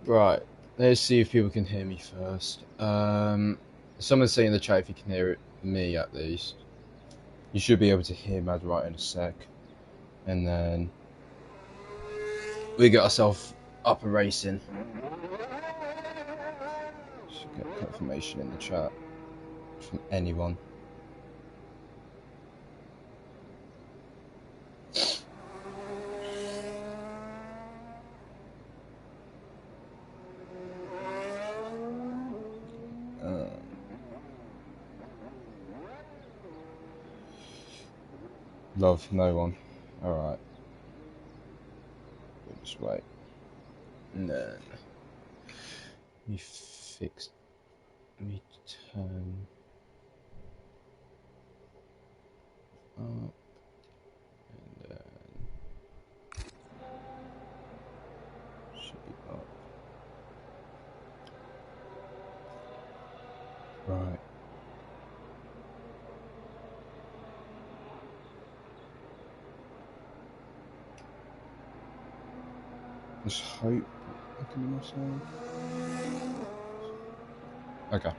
Right, let's see if people can hear me first. Someone say in the chat if you can hear me at least. You should be able to hear Mad right in a sec. And then we get ourselves up and racing. Should get confirmation in the chat from anyone. Love, no one. Alright. We'll just wait. And then we fix. We turn up. And then should be up. Right. Just hope I can do myself. Okay.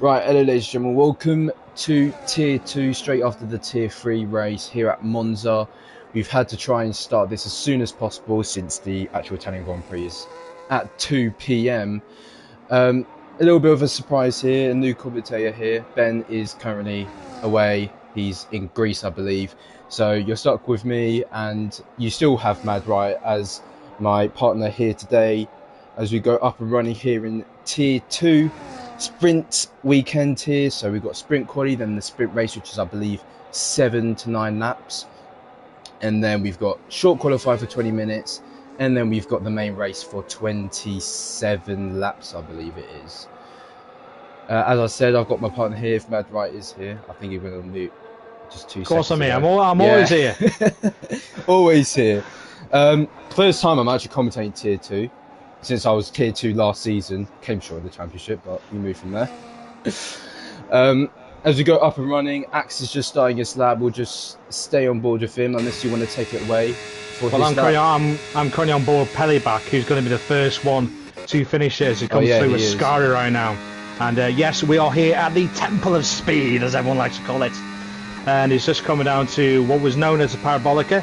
Right, hello ladies and gentlemen, welcome to Tier 2, straight after the Tier 3 race here at Monza. We've had to try and start this as soon as possible since the actual Italian Grand Prix is at 2 PM. A little bit of a surprise here, a new commentator here. Ben is currently away, he's in Greece I believe. So you're stuck with me and you still have Mad Right as my partner here today as we go up and running here in Tier 2 sprint weekend here. So we've got sprint quali, then the sprint race, which is I believe 7 to 9 laps, and then we've got short qualify for 20 minutes, and then we've got the main race for 27 laps I believe it is. As I said, I've got my partner here. If Mad Right is here, I think he went on mute just 2 seconds. Of course I'm here. I'm always here. Always here. First time I'm actually commentating Tier 2 since I was Tier 2 last season. Came short of the championship, but we moved from there. As we go up and running, Axe is just starting his lap. We'll just stay on board with him unless you want to take it away. Well, I'm currently on board Pellyback, who's going to be the first one to finish it as he comes through with Scary right now. And yes, we are here at the Temple of Speed, as everyone likes to call it. And he's just coming down to what was known as a Parabolica.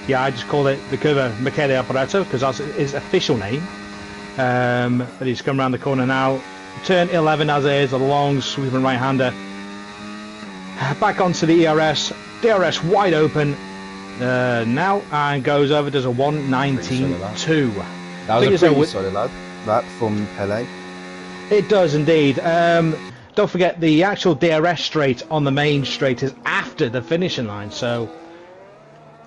Yeah, I just call it the Curva Michele Apparato because that's his official name. But he's come around the corner now. Turn 11 as it is, a long sweeping right-hander. Back onto the ERS. DRS wide open now and goes over, does a 1:19.2. That was a pretty solid lap from Pele. It does indeed. Don't forget the actual DRS straight on the main straight is after the finishing line, so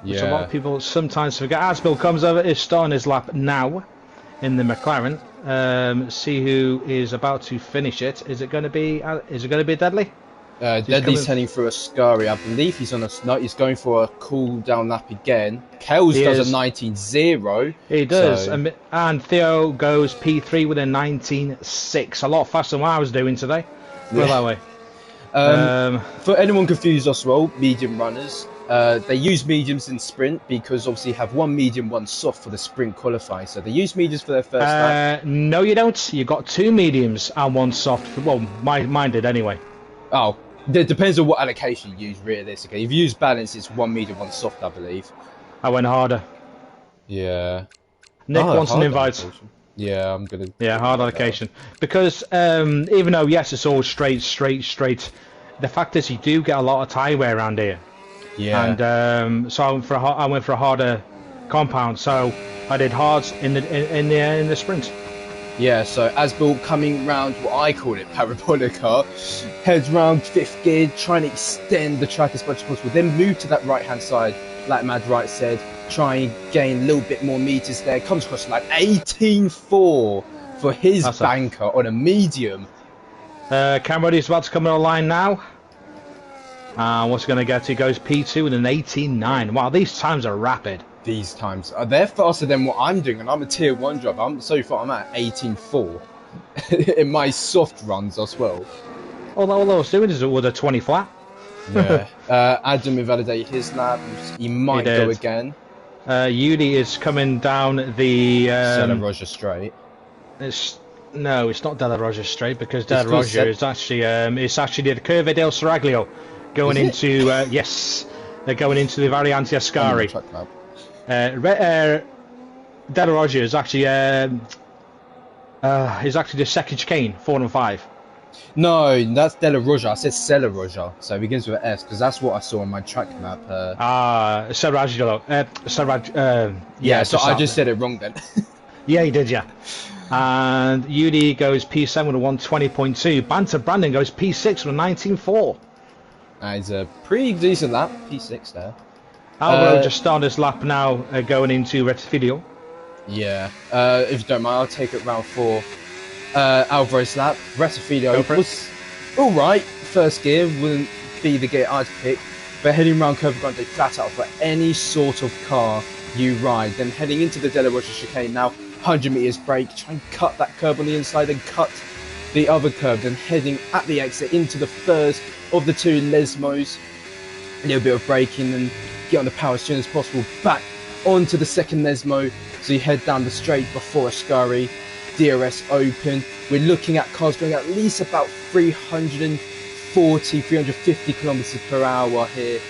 which a lot of people sometimes forget. As Bill comes over, is starting his lap now in the McLaren. See who is about to finish it. Is it going to be? Deadly? Deadly's heading through a scurry. I believe he's on a. No, he's going for a cool down lap again. Kells does a 19.0. He does, so. And Theo goes P3 with a 19.6. A lot faster than what I was doing today. Put it that way. For anyone confused as well, medium runners. They use mediums in sprint because obviously have one medium, one soft for the sprint qualifying. So they use mediums for their first lap. No, you don't. You got 2 mediums and 1 soft. Well, mine did anyway. Oh, it depends on what allocation you use realistically. If you use balance, it's 1 medium, 1 soft, I believe. I went harder. Yeah. Nick wants an invite. Yeah, I'm gonna. Yeah, hard allocation because even though yes, it's all straight. The fact is, you do get a lot of tie wear around here. Yeah. And so I went for a harder compound. So I did hards in the sprint. Yeah. So Asbill coming round what I call it parabolica, heads round 5th gear, trying to extend the track as much as possible. Then move to that right hand side, like Mad Right said. Try and gain a little bit more meters there. Comes across like 18.4 for his banker on a medium. Cameron is about to come online now. What's he going to get? He goes P2 with an 18.9. Wow, these times are rapid. These times they're faster than what I'm doing, and I'm a tier 1 driver. So far I'm at 18.4 in my soft runs as well. All I was doing is with a 20 flat. Yeah. Adam invalidated his lap. He might go again. Yudi is coming down the Senna Roger straight. No, it's not Della Roja straight because Della Roja is actually it's actually the Curve del Seraglio going into yes, they're going into the Variante Ascari. Della Roja is actually the second chicane, 4 and 5. No, that's Della Roja. I said Sella Roja, so it begins with an S because that's what I saw on my track map. Seraglio. Yeah, so I just said it wrong then. Yeah, you did, yeah. And UD goes P7 with a 120.2. Banter Brandon goes P6 with a 19.4. It's a pretty decent lap, P6 there. Alvaro just started his lap now, going into Rettifidio. Yeah, if you don't mind, I'll take it round 4. Alvaro's lap. Rettifidio was alright. First gear wouldn't be the gear I'd pick, but heading round Curva Grande flat out for any sort of car you ride. Then heading into the Della Roja chicane now, 100 meters brake, try and cut that curb on the inside, then cut the other curb, then heading at the exit into the first of the 2 Lesmos. A little bit of braking and get on the power as soon as possible. Back onto the second Lesmo, so you head down the straight before Ascari. DRS open. We're looking at cars going at least about 340, 350 kilometers per hour here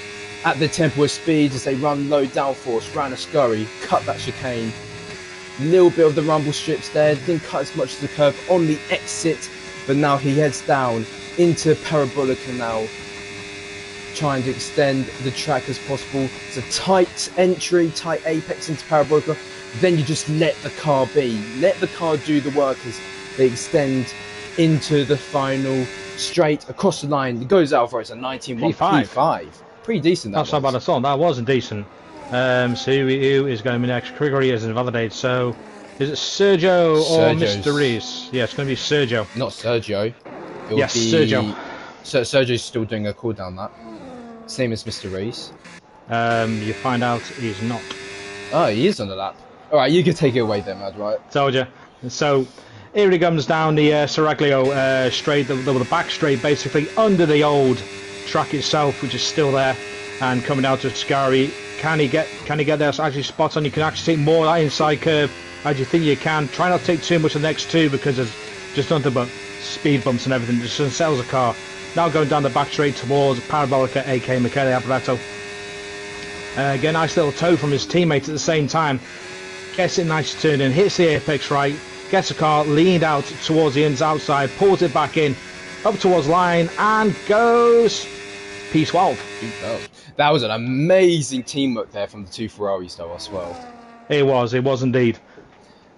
at the tempo of speed as they run low downforce round Ascari, cut that chicane. Little bit of the rumble strips there, didn't cut as much as the curve on the exit, but now he heads down into Parabolica now, trying to extend the track as possible. It's a tight entry, tight apex into Parabolica. Then you just let the car be. Let the car do the work as they extend into the final straight across the line. It goes out for it's a 19.1 P5. Pretty decent. That's not bad at all. That wasn't decent. So who is going to be next? Gregory is invalidated. So is it Sergio or Mr. Reese? Yeah, it's going to be Sergio. Not Sergio. Yes, Sergio. So Sergio's still doing a cooldown lap. Same as Mr. Reese. You find out he's not. Oh, he is on the lap. Alright, you can take it away then, Mad, right? Told you. So here he comes down the Seraglio straight, the back straight, basically under the old track itself, which is still there, and coming out to Ascari. Can he get there? So actually spot on. You can actually take more of that inside curve as you think you can. Try not to take too much of the next 2 because there's just nothing but speed bumps and everything. Just sells the car. Now going down the back straight towards Parabolica, aka Michele Alboreto. Again, nice little toe from his teammate at the same time. Gets it nice turn in, hits the apex right, gets the car leaned out towards the outside, pulls it back in, up towards line, and goes P12. That was an amazing teamwork there from the 2 Ferraris though as well. It was indeed.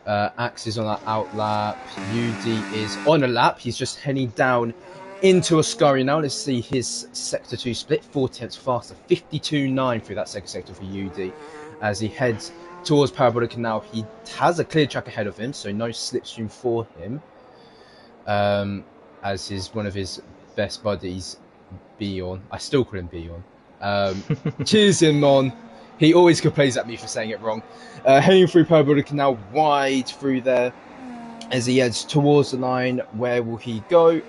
Axe is on that out lap, UD is on a lap, he's just heading down into Ascari now. Let's see his sector 2 split, 4/10 faster, 52.9 through that second sector for UD as he heads towards Parabolica now. He has a clear track ahead of him, so no slipstream for him. As one of his best buddies, Bjorn. I still call him Bjorn. Cheers him on. He always complains at me for saying it wrong. Heading through Parabolica now, wide through there as he heads towards the line. Where will he go?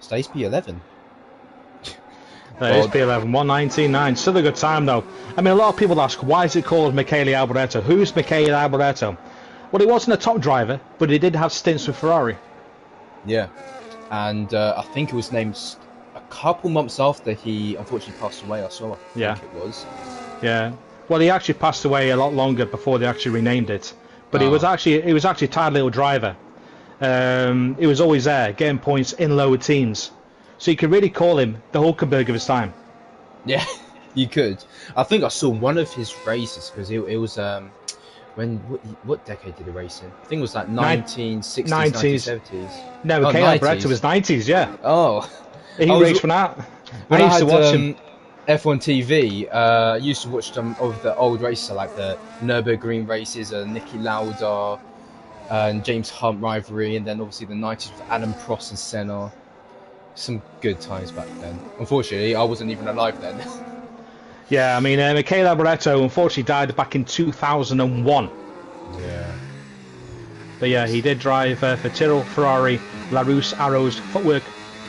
Stays P11. That is P11, 119.9. Still a good time though. I mean, a lot of people ask, why is it called Michele Alboreto? Who's Michele Alboreto? Well, he wasn't a top driver, but he did have stints with Ferrari. Yeah, and I think it was named a couple months after he unfortunately passed away. I think it was. Yeah. Well, he actually passed away a lot longer before they actually renamed it. But he was actually a tired little driver. He was always there, getting points in lower teams. So you could really call him the Hulkenberg of his time. Yeah, you could. I think I saw one of his races because it was what decade did he race in? I think it was like 1960s, 1970s. No, Michele Alboreto was 90s, yeah. Oh, he raced for that. I used to watch him. F1 TV, I used to watch some of the old races, like the Nürburgring races, Niki Lauda and James Hunt rivalry, and then obviously the 90s with Adam Prost and Senna. Some good times back then. Unfortunately, I wasn't even alive then. Yeah, I mean, Michele Alboreto unfortunately died back in 2001. Yeah. But yeah, he did drive for Tyrrell, Ferrari, Larousse, Arrows, Footwork,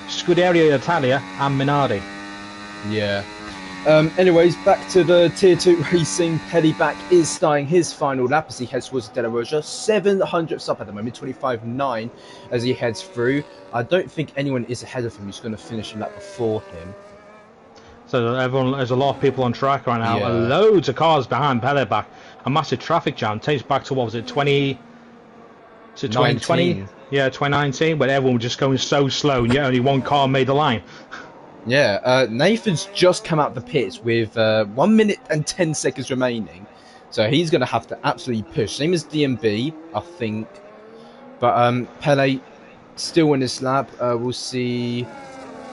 Scuderia Italia, and Minardi. Yeah. Anyways, back to the Tier 2 racing. Peliback is starting his final lap as he heads towards De La Roja. 700ths up at the moment, 25.9 as he heads through. I don't think anyone is ahead of him who's going to finish a lap before him. So there's a lot of people on track right now. Yeah. Loads of cars behind Peliback. A massive traffic jam. Takes back to, what was it, 2020? Yeah, 2019, when everyone was just going so slow and yet only one car made the line. Yeah, Nathan's just come out the pits with 1 minute and 10 seconds remaining. So he's going to have to absolutely push. Same as DMB, I think. But Pele still in his lap. We'll see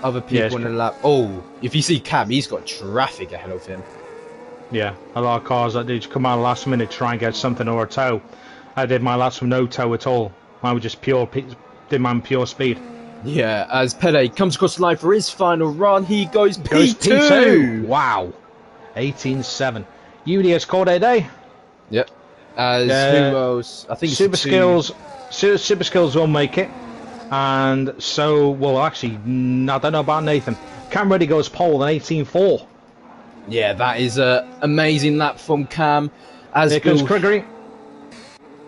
other people in the lap. Oh, if you see Cam, he's got traffic ahead of him. Yeah, a lot of cars that did come out last minute to try and get something or a tow. I did my laps with no tow at all. I was just pure speed. Yeah, as Pele comes across the line for his final run, he goes P2. Wow, 18.7. Udi has called a day. Yep. As who else? I think Super Skills will make it, and so well. Actually, I don't know about Nathan. Cam Reddy goes pole in 18.4. Yeah, that is a amazing lap from Cam. As here comes Gregory.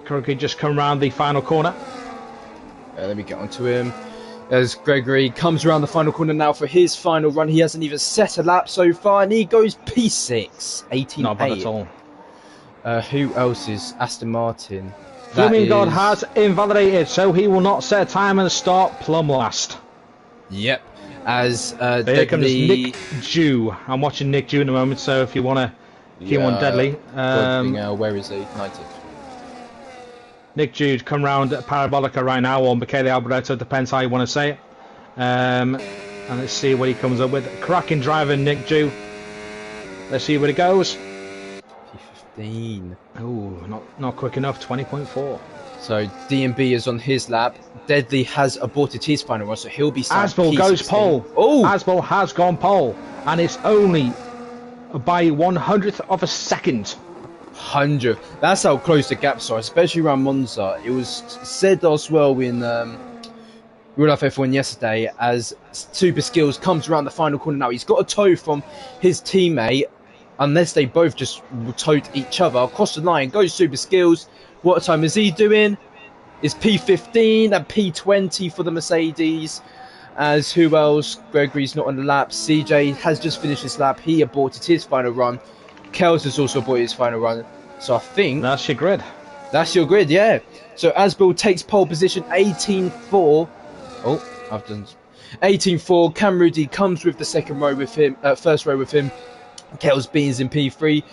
Gregory just come around the final corner. Let me get onto him. As Gregory comes around the final corner now for his final run. He hasn't even set a lap so far, and he goes P6, 18.8. Not bad at all. Who else is Aston Martin? Flaming God has invalidated, so he will not set time and start plumb last. Yep. As here comes Nick Jew. I'm watching Nick Jew in a moment, so if you want to keep on Deadly. Where is he? 90th. Nick Jude come round Parabolica right now, or Michele Alboreto, depends how you want to say it. And let's see what he comes up with. Cracking driver, Nick Jude. Let's see where it goes. P15. Oh, not quick enough. 20.4. So DMB is on his lap. Deadly has aborted his final run, so he'll be Asbel goes pole. Oh, Asbel has gone pole, and it's only by 100th of a second. 100. That's how close the gaps are, especially around Monza. It was said as well in Real Life F1 yesterday, as Super Skills comes around the final corner now. He's got a tow from his teammate, unless they both just towed each other across the line. Goes Super Skills. What time is he doing? It's P15 and P20 for the Mercedes. As who else? Gregory's not on the lap. CJ has just finished his lap. He aborted his final run. Kels has also aborted his final run. So I think that's your grid. That's your grid, yeah. So Asbel takes pole position, 18.4. Oh, I've done 18.4. Cam Rudy comes with the second row with him, first row with him. Kels Beans in P3.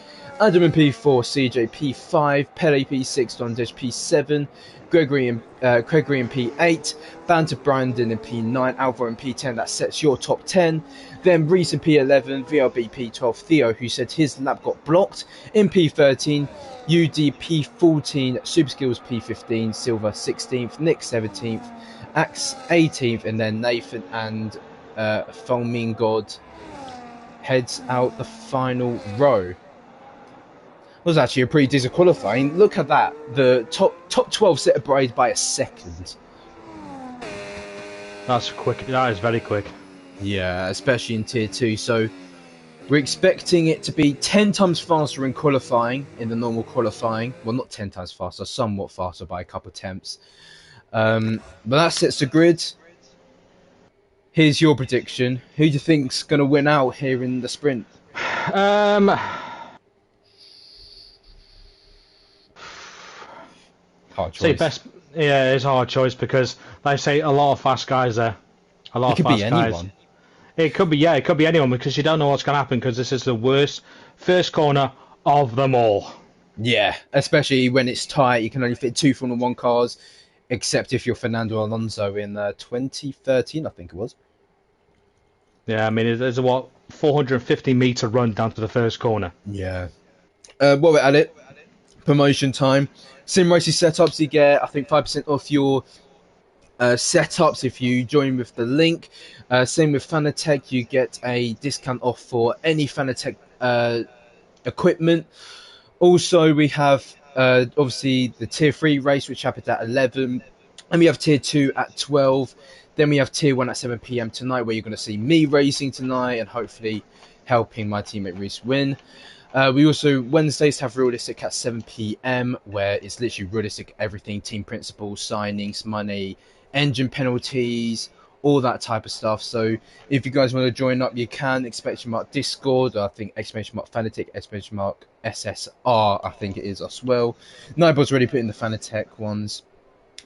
Adam in P4, CJ P5, Pele P6, Dondish P7, Gregory in P8, Banter Brandon in P9, Alvaro in P10. That sets your top 10. Then Reese in P11, VRB P12, Theo, who said his lap got blocked, in P13, UD P14, Super Skills P15, Silver 16th, Nick 17th, Axe 18th, and then Nathan and Flaming God heads out the final row. Was actually a pretty decent qualifying. Look at that. The top 12 set abraded by a second. That's quick. That is very quick. Yeah, especially in Tier 2. So we're expecting it to be 10 times faster in qualifying, in the normal qualifying. Well, not 10 times faster, somewhat faster by a couple of tenths. But that sets the grid. Here's your prediction. Who do you think's going to win out here in the sprint? Hard choice. Yeah, it's a hard choice because, like I say, a lot of fast guys there. A lot of fast guys. Anyone. It could be anyone because you don't know what's going to happen because this is the worst first corner of them all. Yeah, especially when it's tight. You can only fit 2 Formula 1 cars, except if you're Fernando Alonso in 2013, I think it was. Yeah, I mean, there's a 450-meter run down to the first corner. Yeah. While we're at it, promotion time. Sim Racing setups, you get, I think, 5% off your setups if you join with the link. Same with Fanatec, you get a discount off for any Fanatec equipment. Also, we have obviously the Tier 3 race, which happened at 11. And we have Tier 2 at 12. Then we have Tier 1 at 7 p.m. tonight, where you're going to see me racing tonight and hopefully helping my teammate Reese win. We also, Wednesdays, have Realistic at 7 p.m, where it's literally realistic everything, team principles, signings, money, engine penalties, all that type of stuff. So if you guys want to join up, you can. Exclamation mark Discord, I think exclamation mark Fanatic, exclamation mark SSR, I think it is as well. Nightbot's already put in the Fanatec ones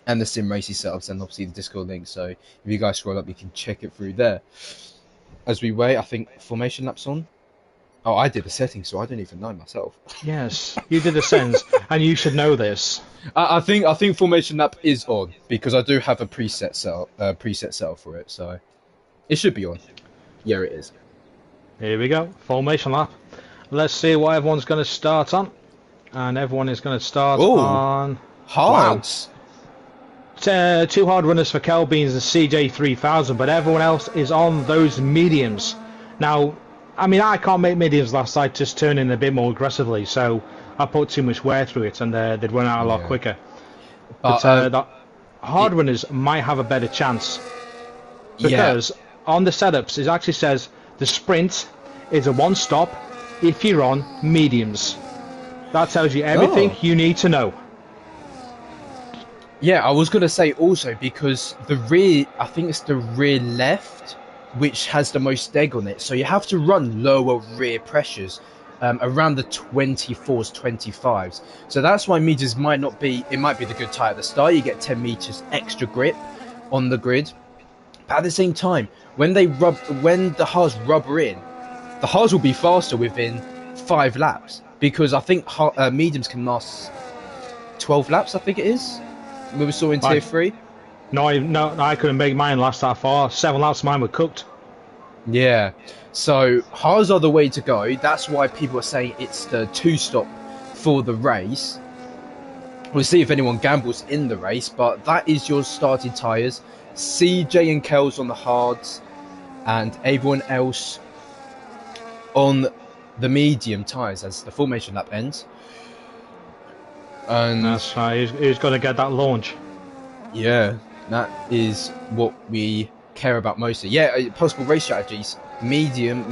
and the Sim Racy setups, and obviously the Discord link. So if you guys scroll up, you can check it through there. As we wait, I think formation lap's on. Oh, I did the settings, so I don't even know myself. Yes, you did the settings, and you should know this. I think formation lap is on because I do have a preset set for it, so it should be on. Yeah, it is. Here we go, formation lap. Let's see what everyone's going to start on, and everyone is going to start on hards. Wow. 2 hard runners for Kelbeans and CJ3000, but everyone else is on those mediums. Now, I mean, I can't make mediums last night, just turn in a bit more aggressively, so I put too much wear through it, and they'd run out a lot quicker. But the hard runners might have a better chance, because on the setups it actually says the sprint is a one-stop if you're on mediums. That tells you everything you need to know. Yeah, I was going to say also, because the rear, I think it's the rear left, which has the most deg on it, so you have to run lower rear pressures, around the 24s, 25s. So that's why meters might not be, it might be the good tyre at the start. You get 10 meters extra grip on the grid, but at the same time, when the hards rubber in, the hards will be faster within 5 laps, because I think mediums can last 12 laps, I think it is. We saw in Tier 3. No, I couldn't make mine last that far. 7 laps, mine were cooked. Yeah, so hards are the way to go. That's why people are saying it's the 2-stop for the race. We'll see if anyone gambles in the race, but that is your starting tyres. CJ and Kel's on the hards, and everyone else on the medium tyres as the formation lap ends. And that's right, who's going to get that launch? Yeah, that is what we care about mostly. Yeah, possible race strategies. Medium.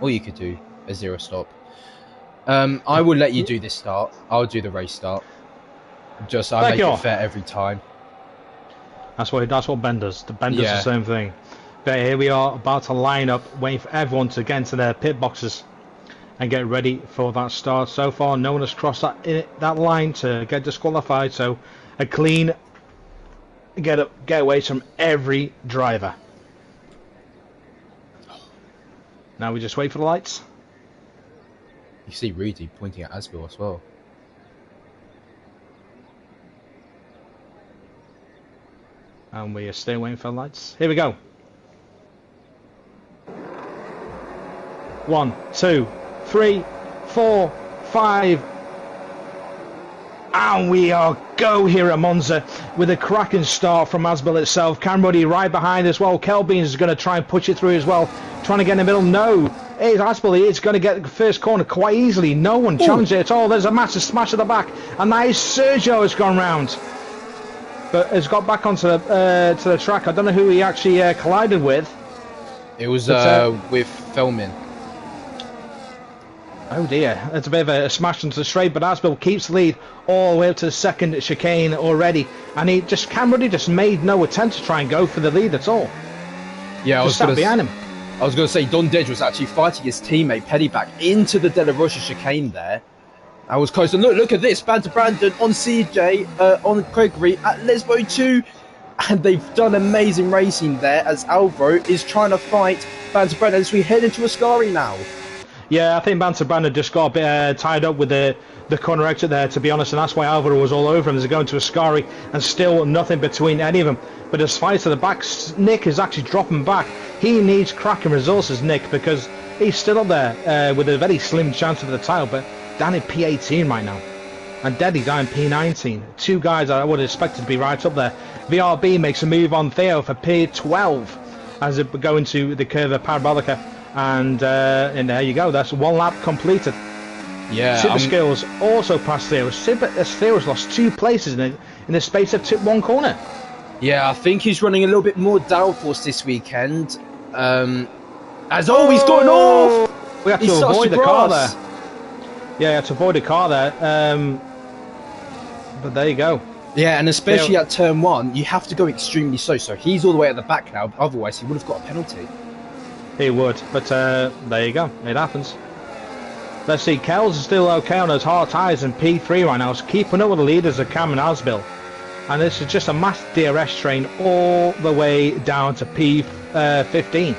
Or you could do a 0-stop. I will let you do this start. I'll do the race start. Just I make it fair every time. That's what Ben does. Ben does the same thing. But here we are about to line up, waiting for everyone to get into their pit boxes and get ready for that start. So far, no one has crossed that line to get disqualified. So a clean getaways from every driver. Now we just wait for the lights. You see Rudy pointing at Asbill as well. And we are still waiting for the lights. Here we go. 1, 2, 3, 4, 5. And we are go here at Monza with a cracking start from Asbill itself. Camrody right behind as well. Kelbeans is going to try and push it through as well. Trying to get in the middle. No. Hey, Asbill is going to get the first corner quite easily. No one challenged it at all. There's a massive smash at the back. And that is Sergio has gone round. But has got back onto the, to the track. I don't know who he actually collided with. It was with Feldman. Oh dear, that's a bit of a smash into the straight, but Asbill keeps the lead all the way up to the second chicane already, and Camrody just made no attempt to try and go for the lead at all. Yeah, I was sat behind him. I was going to say Don Dedge was actually fighting his teammate Pettyback into the De La Rocha chicane there. I was close, and look at this, Banter Brandon on CJ, on Gregory at Lesbo 2, and they've done amazing racing there as Alvaro is trying to fight Banter Brandon as we head into Ascari now. Yeah, I think Banter Brandon just got a bit tied up with the corner exit there, to be honest, and that's why Alvaro was all over him as they go into Ascari, and still nothing between any of them. But as far as to the back, Nick is actually dropping back. He needs cracking resources, Nick, because he's still up there with a very slim chance of the title, but down in P18 right now. And Deddy down in P19. 2 guys I would have expected to be right up there. VRB makes a move on Theo for P12 as they go into the Curva Parabolica. And there you go, that's 1 lap completed. Yeah, Super Skills also passed Theo. Theo's lost 2 places in the space of one corner. Yeah, I think he's running a little bit more downforce this weekend. He's going off! We had to avoid the car there. Yeah, you had to avoid the car there. But there you go. Yeah, and especially at turn 1, you have to go extremely slow. So he's all the way at the back now. Otherwise, he would have got a penalty. He would, but there you go. It happens. Let's see. Kells is still okay on those hard tyres in P3 right now. He's keeping up with the leaders of Cam and Asbill. And this is just a mass DRS train all the way down to P15.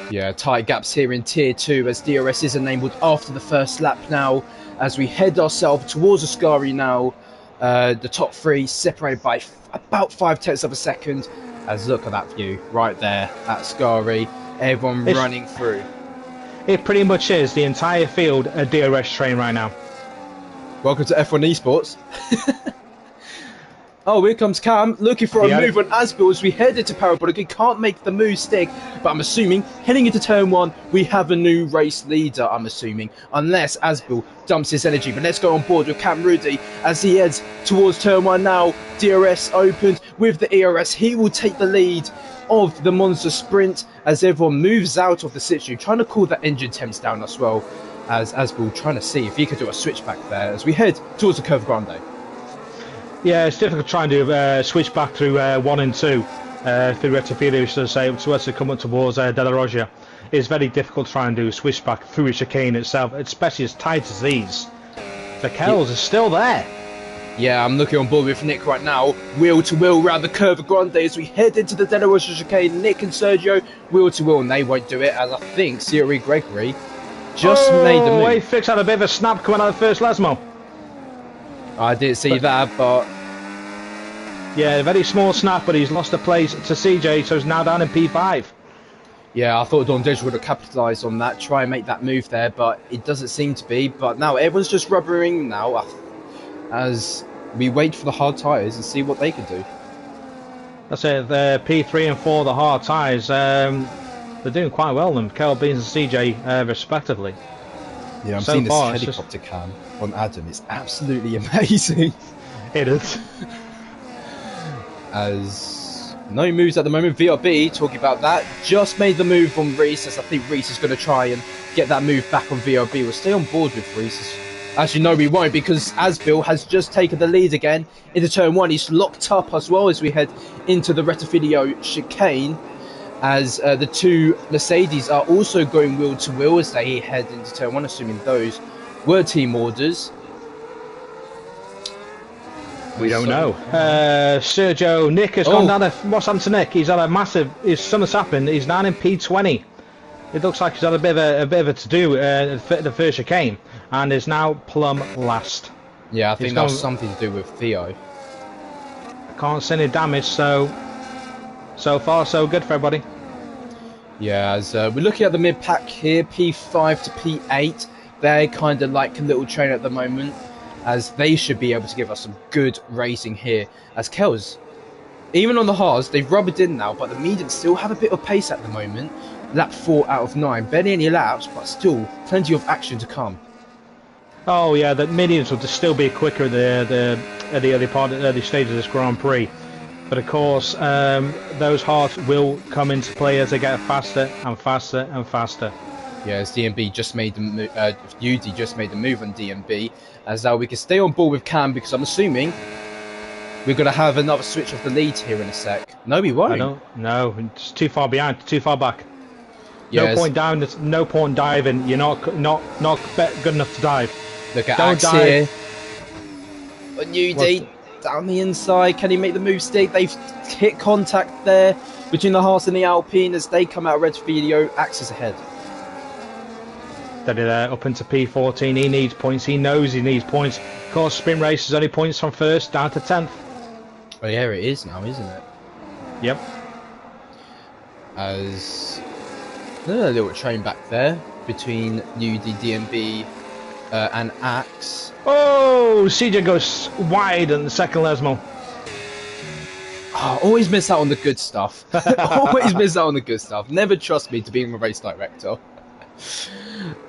Yeah, tight gaps here in Tier 2 as DRS is enabled after the first lap now. As we head ourselves towards Ascari now. The top 3 separated by about 5/10 of a second. As look at that view right there at Ascari. Everyone running through. It pretty much is the entire field a DRS train right now. Welcome to F1 Esports. Oh, here comes Cam, looking for a move on Asbill as we head into Parabolic. He can't make the move stick, but I'm assuming, heading into turn 1, we have a new race leader, I'm assuming. Unless Asbill dumps his energy. But let's go on board with Cam Rudy as he heads towards turn 1 now. DRS opened with the ERS. He will take the lead of the Monza sprint as everyone moves out of the situ, trying to cool that engine temps down as well. As Asbill trying to see if he could do a switchback there as we head towards the Curve Grande. Yeah, it's difficult trying to switch back through 1 and 2 through Rettifilo, should I say, towards to come up towards Della Roggia. It's very difficult trying to switch back through a chicane itself, especially as tight as these. The Kells is still there. Yeah, I'm looking on board with Nick right now. Wheel to wheel round the Curve Grande as we head into the Della Roggia chicane. Nick and Sergio wheel to wheel, and they won't do it as I think Thierry Gregory just made the move. He fixed out a bit of a snap coming out of the first Lesmo. I didn't see that, but... Yeah, a very small snap, but he's lost the place to CJ, so he's now down in P5. Yeah, I thought Don Dej would have capitalised on that, try and make that move there, but it doesn't seem to be. But now everyone's just rubbering now as we wait for the hard tyres and see what they can do. That's it, the P3 and 4, the hard tyres. They're doing quite well, them, Kel Beans and CJ, respectively. Yeah, I'm seeing this helicopter cam on Adam. It's absolutely amazing. It is. As no moves at the moment. VRB, talking about that, just made the move on Reese, as I think Reese is going to try and get that move back on VRB. We'll stay on board with Reese. Actually, no, we won't, because Asbill has just taken the lead again into turn 1. He's locked up as well as we head into the Rettifilo chicane. As the 2 Mercedes are also going wheel to wheel as they head into turn 1, assuming those were team orders. We don't know. Sergio, Nick has gone down. What's happened to Nick? He's had a massive. Something's happened. He's now in P20. It looks like he's had a bit of a to do the first chicane, and is now plumb last. Yeah, I think that's something to do with Theo. Can't see any damage, so far so good for everybody. Yeah, as we're looking at the mid pack here, P5 to P8. They're kind of like a little train at the moment, as they should be able to give us some good racing here. As Kells, even on the hards, they've rubbered in now, but the mediums still have a bit of pace at the moment. Lap 4 out of 9, barely any laps, but still plenty of action to come. Oh yeah, the mediums will still be quicker at the early stages of this Grand Prix. But of course, those hards will come into play as they get faster and faster and faster. Yeah, as DMB just made the move, UD just made the move on DMB, as we can stay on board with Cam, because I'm assuming we're going to have another switch of the lead here in a sec. No, we won't. No, it's too far behind, too far back. Yes. No point down. There's no point diving. You're not good enough to dive. Look at Axe here. On UD down the inside. Can he make the move stick? They've hit contact there between the Haas and the Alpine as they come out of red video. Axe is ahead. Up into P14. He needs points. He knows he needs points. Of course, sprint race is only points from first down to 10th. Oh yeah, it is now, isn't it? Yep. As a little train back there between UD, DMB and Axe. Oh, CJ goes wide in the second Lesmo. Oh, always miss out on the good stuff. Always miss out on the good stuff. Never trust me to be a race director.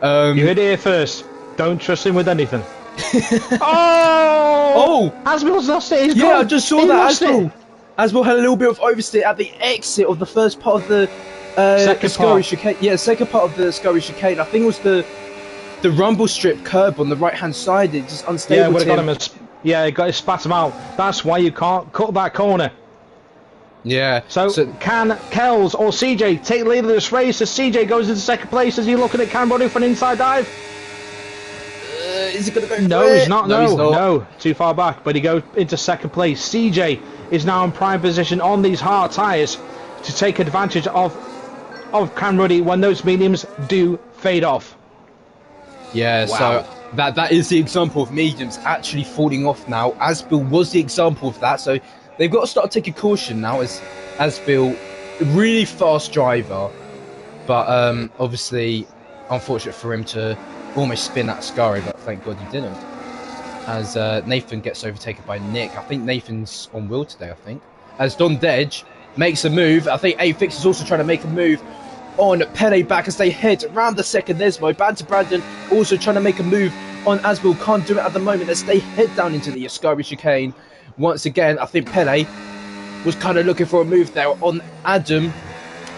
You heard it here first. Don't trust him with anything. Oh Oh! Asbel's lost it. He's Yeah, gone. I just saw He that. lost it. Asbel had a little bit of oversteer at the exit of the first part of the Scurry chicane. Yeah, second part of the Scurry chicane. I think it was the rumble strip curb on the right hand side. It just unstable. Yeah, would have got him. It spat him out. That's why you can't cut that corner. Yeah. So can Kells or CJ take the lead of this race as CJ goes into second place? Is he looking at Cam Roddy for an inside dive? Is he going to go? No, he's not. No, too far back. But he goes into second place. CJ is now in prime position on these hard tyres to take advantage of Cam Roddy when those mediums do fade off. Yeah. Wow. So that is the example of mediums actually falling off now. Asbel was the example of that. So they've got to start taking caution now, as Asbel, really fast driver, but obviously unfortunate for him to almost spin that Scurry, but thank God he didn't. As Nathan gets overtaken by Nick. I think Nathan's on wheel today, I think. As Don Dedge makes a move. I think A-Fix is also trying to make a move on Pele back as they head around the second Nesmo. Banter Brandon also trying to make a move on Asbel. Can't do it at the moment as they head down into the Scurry chicane. Once again, I think Pele was kind of looking for a move there on Adam.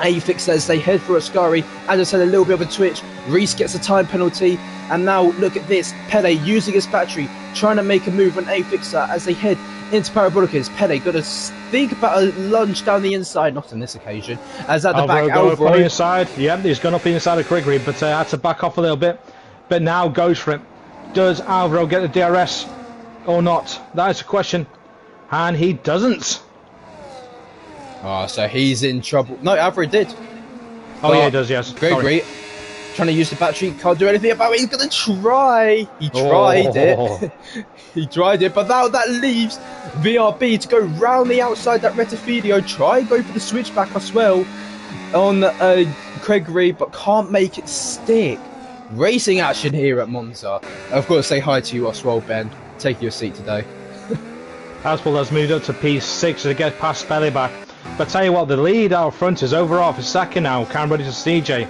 A-Fix says they head for a Scurry. Adam had a little bit of a twitch. Reese gets a time penalty. And now look at this. Pele using his battery, trying to make a move on A-Fixer as they head into Parabolicas. Pele got to think about a lunge down the inside. Not on this occasion. As at the back, Alvaro on the inside. Yeah, he's gone up the inside of Gregory, but had to back off a little bit. But now goes for it. Does Alvaro get the DRS or not? That is the question. And he doesn't. Oh, so he's in trouble. No, Alvaro did. Oh, yeah, he does, yes. Gregory trying to use the battery, can't do anything about it. He's going to try. He tried it. He tried it, but now that leaves VRB to go round the outside that Retifidio. Try go for the switchback as well on Gregory, but can't make it stick. Racing action here at Monza. I've got to say hi to you as well, Ben. Take your seat today. Asbel has moved up to P6 to get past Pele back. But tell you what, the lead out front is over off a second now. Cam Roddy to CJ.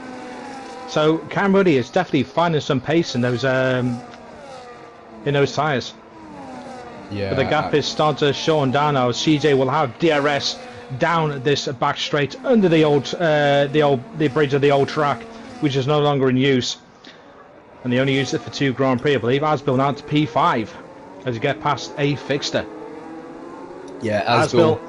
So Cam Roddy is definitely finding some pace in those tyres. Yeah. But the gap is starting to shorten down now. CJ will have DRS down this back straight under the bridge of the old track, which is no longer in use. And they only used it for 2 Grand Prix, I believe. Asbel now to P5 as you get past A-Fixter. Yeah, Asbel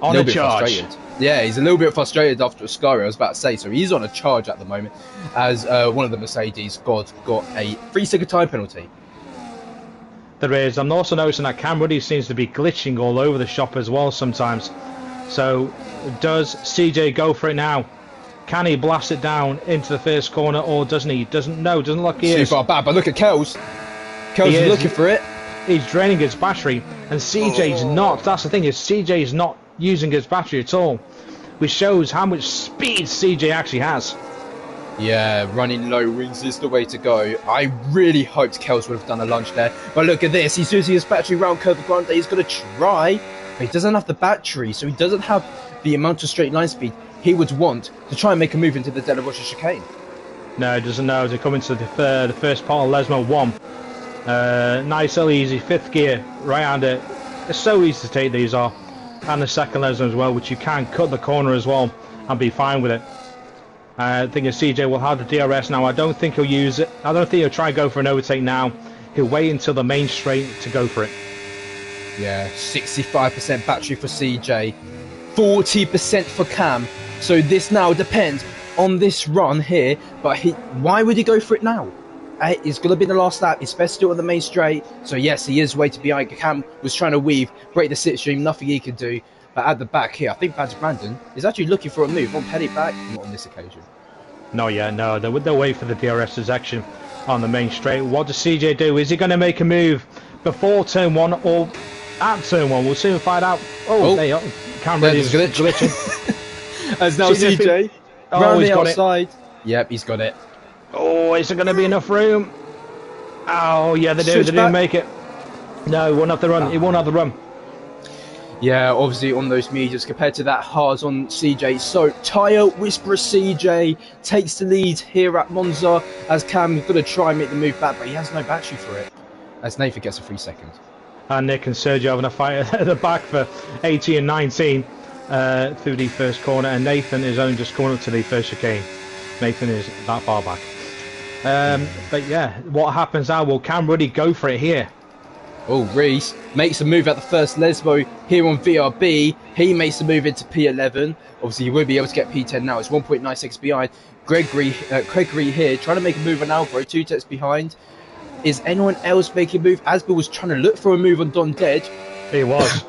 on a charge. Yeah, he's a little bit frustrated after a Scurry, I was about to say. So he's on a charge at the moment as one of the Mercedes got a 3-second time penalty. There is. I'm also noticing that Cam Roddy seems to be glitching all over the shop as well sometimes. So does CJ go for it now? Can he blast it down into the first corner or doesn't he? Doesn't look like he is. Super bad, but look at Kells. Kells is looking for it. He's draining his battery and CJ's not. That's the thing, is CJ's not using his battery at all, which shows how much speed CJ actually has. Yeah, running low wings is the way to go. I really hoped Kells would have done a lunge there, but look at this. He's using his battery round Curva Grande. He's going to try, but he doesn't have the battery, so he doesn't have the amount of straight line speed he would want to try and make a move into the Della Rocha chicane. No, he doesn't know. As they come into the first part of Lesmo 1. Nice little easy 5th gear right under. It's so easy to take these off. And the second Lesmo as well, which you can cut the corner as well and be fine with it. I think CJ will have the DRS now. I don't think he'll use it. I don't think he'll try and go for an overtake now. He'll wait until the main straight to go for it. Yeah, 65% battery for CJ, 40% for Cam. So this now depends on this run here. But why would he go for it now? It's going to be the last lap. It's best to do it on the main straight. So yes, he is waiting behind. Cam was trying to weave, break the slipstream. Nothing he can do. But at the back here, I think Badger Brandon is actually looking for a move on Penny back. Not on this occasion. No, yeah, no. They'll wait for the DRS's action on the main straight. What does CJ do? Is he going to make a move before turn 1 or at turn 1? We'll soon find out. Oh, there you go. Camera is glitching. As now CJ round the outside. Yep, he's got it. Oh, is there going to be enough room? Oh, yeah, they do. They didn't make it. No, he won't have the run. He won't have the run. Yeah, obviously on those mediums compared to that hard on CJ. So tyre whisperer CJ takes the lead here at Monza as Cam's going to try and make the move back, but he has no battery for it. As Nathan gets a 3 second. And Nick and Sergio having a fight at the back for 18 and 19 through the first corner, and Nathan is only just coming up to the first chicane. Nathan is that far back. But yeah, what happens now? Will Cam Ruddy go for it here? Oh, Reese makes a move at the first Lesbo here on VRB. He makes a move into P11. Obviously, he won't be able to get P10 now. It's 1.96 behind. Gregory here trying to make a move on Alvaro, 2 tenths behind. Is anyone else making a move? Asbill was trying to look for a move on Don Dead. He was.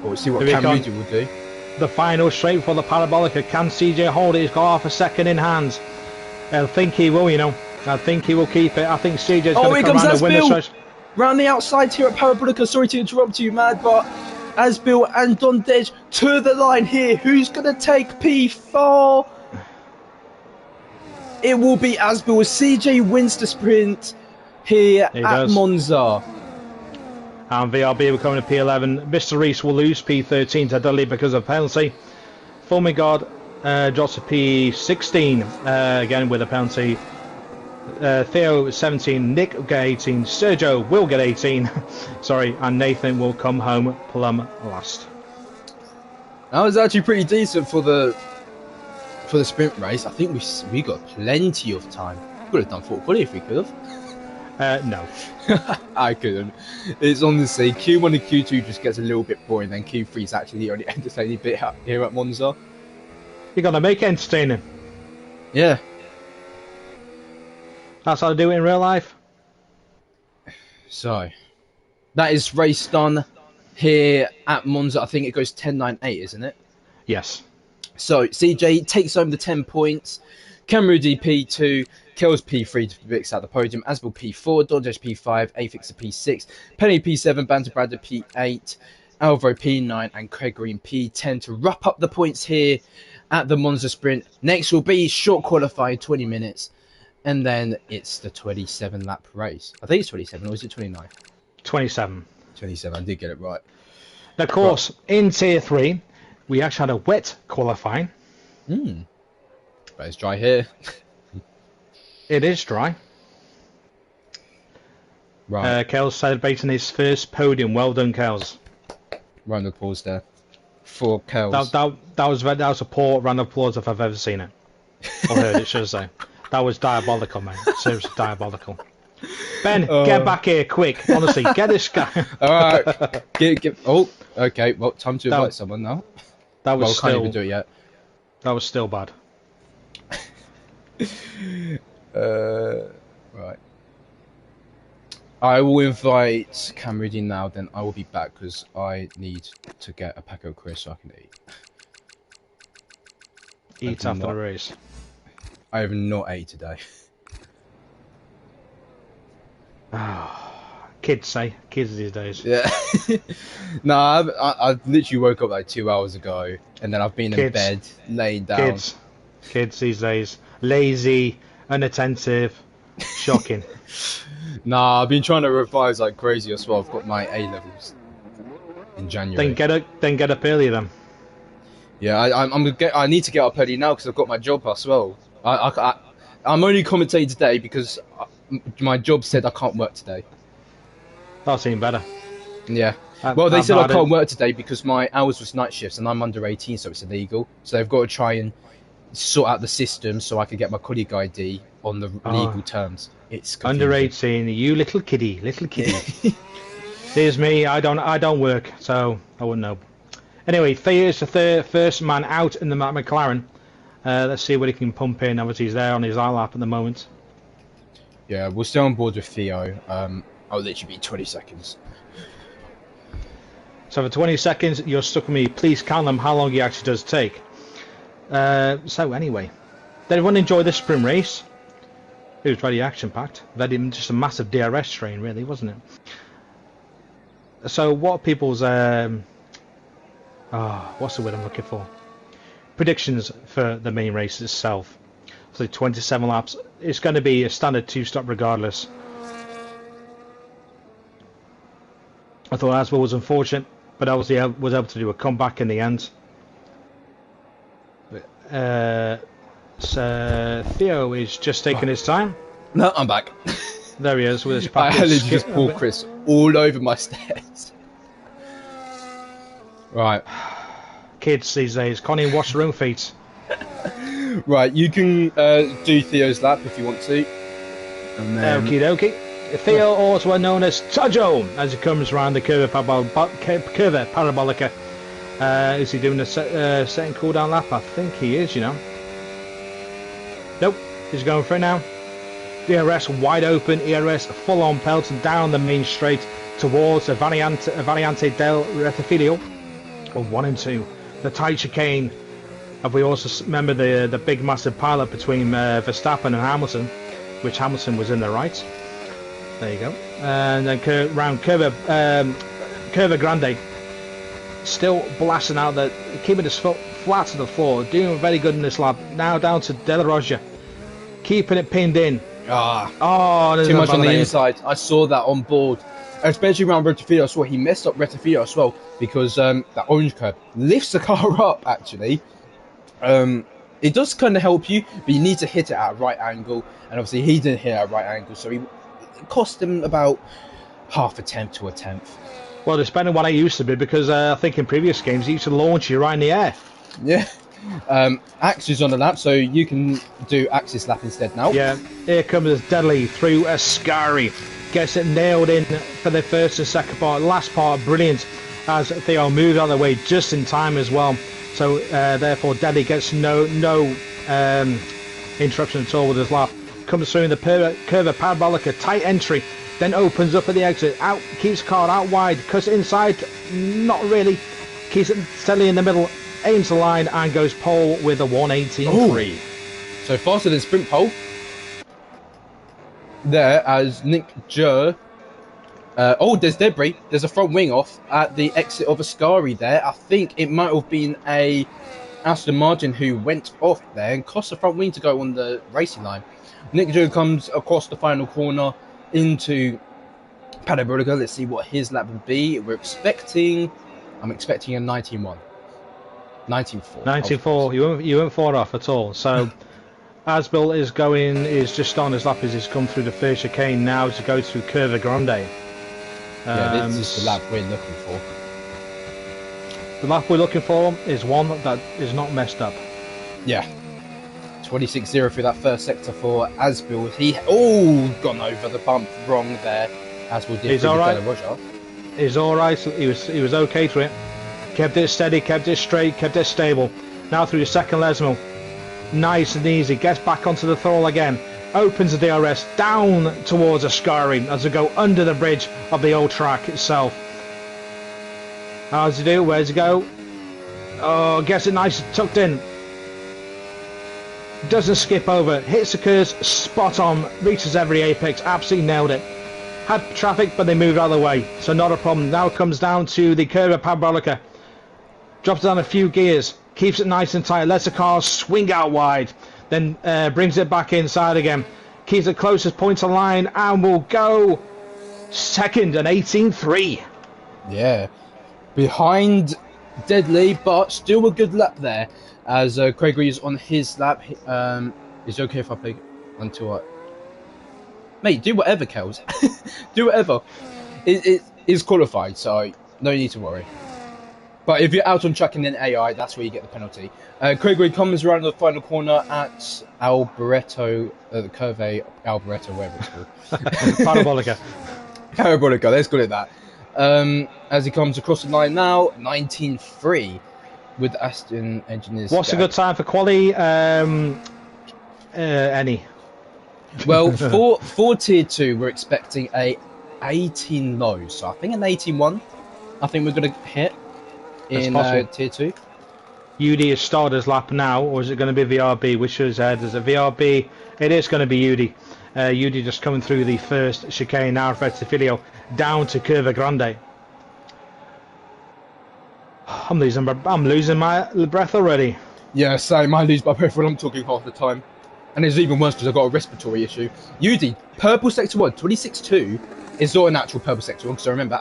We'll see what Cam Ruddy will do. The final straight for the Parabolica. Can CJ hold it? He's got half a second in hand. I think he will, you know. I think he will keep it. I think CJ's going to come around and win the stretch. Round the outside here at Parabolica. Sorry to interrupt you, Mad, but Asbill and Don Dead to the line here. Who's going to take P4? It will be Asbill. CJ wins the sprint here at Monza. And VRB will come to P11. Mr. Reese will lose P13 to Dudley because of penalty. Fulmigard drops to P16 again with a penalty. Theo 17, Nick will get 18, Sergio will get 18, sorry, and Nathan will come home plumb last. That was actually pretty decent for the sprint race. I think we got plenty of time. Could have done 4:20 if we could have. No. I couldn't. It's honestly Q1 and Q2 just gets a little bit boring, then Q3 is actually the only entertaining bit here at Monza. You gotta make it entertaining. Yeah. That's how I do it in real life. So, that is race done here at Monza. I think it goes 10-9-8, isn't it? Yes. So, CJ takes home the 10 points. Camrudi P2, Kells P3 to fix out the podium. Asbill P4, Dodge P5, Afixer P6, Penny P7, Banter Bradder P8, Alvaro P9, and Craig Green P10 to wrap up the points here at the Monza Sprint. Next will be short qualifying, 20 minutes. And then it's the 27 lap race. I think it's 27, or is it 29? 27. 27, I did get it right. Of course, in Tier 3, we actually had a wet qualifying. But it's dry here. It is dry. Right. Kells celebrating his first podium. Well done, Kells. Round of applause there for Kells. That was a poor round of applause if I've ever seen it. Or heard it, should I say. That was diabolical, mate. Seriously diabolical. Ben, get back here quick. Honestly, get this guy. Alright. Oh, okay. Well, time to invite someone now. That was can't even do it yet. That was still bad. Right. I will invite Camrudi now, then I will be back because I need to get a Paco Chris so I can eat. Eat after the race. I have not ate today. Kids these days. Yeah. No, I've literally woke up like 2 hours ago, and then I've been in bed, laying down. Kids these days. Lazy, unattentive, shocking. Nah, I've been trying to revise like crazy as well. I've got my A levels in January. Then get up earlier then. Yeah, I need to get up early now because I've got my job as well. I'm only commentating today because my job said I can't work today. That's even better. Yeah. Well, they said I can't work today because my hours was night shifts and I'm under 18, so it's illegal. So they've got to try and sort out the system so I can get my colleague ID on the legal terms. It's confusing. Under 18, you little kiddie. Here's me. I don't work, so I wouldn't know. Anyway, Theo's the first man out in the McLaren. Let's see what he can pump in. Obviously, he's there on his lap at the moment. Yeah, we'll stay on board with Theo. I'll literally be 20 seconds. So for 20 seconds, you're stuck with me. Please count them how long he actually does take. So anyway, did everyone enjoy this sprint race? It was very action-packed. Just a massive DRS train, really, wasn't it? So what people's... what's the word I'm looking for? Predictions for the main race itself. So 27 laps. It's going to be a standard 2-stop regardless. I thought Aswell was unfortunate, but obviously I was able to do a comeback in the end. So Theo is just taking his time. No, I'm back. There he is with his I practice. literally just pulled Chris all over my stairs. Right. Kids these days can't even wash their own feet. Right, you can do Theo's lap if you want to. And then... Okie dokie. Theo, also known as Tojo, as he comes around the curve parabolica. Is he doing a second cooldown lap? I think he is, you know. Nope, he's going for it now. DRS wide open, ERS full on pelting down the main straight towards a Variante del Retifilio of 1 and 2. The tight chicane. Have we also remember the big massive pileup between Verstappen and Hamilton, which Hamilton was in the right. There you go. And then round Curva Grande, still blasting out the, keeping his foot flat to the floor, doing very good in this lap. Now down to De La Roja, keeping it pinned in. Too much on the inside. I saw that on board, especially around Retifilio. I saw he messed up Retifilio as well because that orange curb lifts the car up. Actually, it does kind of help you, but you need to hit it at a right angle, and obviously he didn't hit it at a right angle, so it cost him about half a tenth to a tenth. Well, it's better than what I used to be, because I think in previous games he used to launch you right in the air. Yeah. Axe is on the lap, so you can do Axe's lap instead now. Yeah, here comes Deadly through Ascari. Gets it nailed in for the first and second part. Last part, brilliant, as Theo moved out of the way just in time as well. So therefore Deadly gets no interruption at all with his lap. Comes through in the Curva Parabolica, tight entry, then opens up at the exit, out, keeps the car out wide, cuts it inside, not really, keeps it steadily in the middle, aims the line and goes pole with a 118.3. So faster than sprint pole. There as Nick Jur. There's debris. There's a front wing off at the exit of Ascari there. I think it might have been a Aston Martin who went off there and cost the front wing to go on the racing line. Nick Jur comes across the final corner into Parabolica. Let's see what his lap will be. I'm expecting a 19.1. 19.4. 19.4. You weren't far off at all. So Asbill is just starting his lap as he's come through the first chicane now to go through Curva Grande. Yeah, this is the lap we're looking for. The lap we're looking for is one that is not messed up. Yeah. 26.0 through that first sector for Asbill. He gone over the bump wrong there. Asbill did. He's all right. He's all right. He was okay through it. Kept it steady, kept it straight, kept it stable. Now through the second Lesmo. Nice and easy. Gets back onto the throttle again. Opens the DRS down towards Ascari as they go under the bridge of the old track itself. How does he do? Where's he go? Oh, gets it nice and tucked in. Doesn't skip over. Hits the curves spot on. Reaches every apex. Absolutely nailed it. Had traffic, but they moved out of the way. So not a problem. Now it comes down to the Curva Parabolica. Drops down a few gears. Keeps it nice and tight. Lets the car swing out wide. Then brings it back inside again. Keeps it closest point to line. And will go second and 18.3. Yeah. Behind Deadly, but still a good lap there. As Craig Reeves on his lap. Is it okay if I play until what? Mate, do whatever, Kels. Do whatever. It is qualified, so no need to worry. But if you're out on track and then AI, that's where you get the penalty. Craig Reed comes around the final corner at Alboreto, the Curve Alboreto, whatever it's called. Parabolica. Parabolica, let's call it that. As he comes across the line now, 19.3 with Aston Engineers. What's a good time for quali? Any? Well, for Tier 2, we're expecting a 18 low. So I think an 18.1. I think we're going to hit in Tier 2. UD is started his lap now, or is it going to be VRB? Which is there's a VRB. It is going to be UD. UD just coming through the first chicane now for Retifilio down to Curva Grande. I'm losing my breath already. Yeah, same. I lose my breath when I'm talking half the time. And it's even worse because I've got a respiratory issue. UD, purple sector 1, 26.2 is not an actual purple sector 1 because I remember.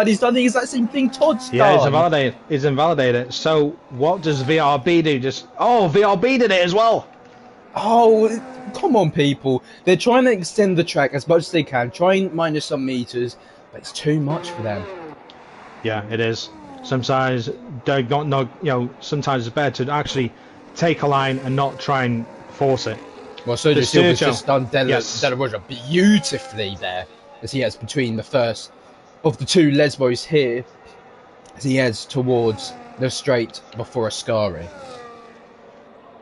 He's done the exact same thing Todd's done. Yeah, he's invalidated. So what does VRB do? VRB did it as well. Oh, come on, people. They're trying to extend the track as much as they can, try and minus some meters. but it's too much for them. Yeah, it is. Sometimes sometimes it's better to actually take a line and not try and force it. Well, Sergio Silva's just done Della Rosa beautifully there, as he heads between the first of the two Lesbos here, as he heads towards the straight before Ascari.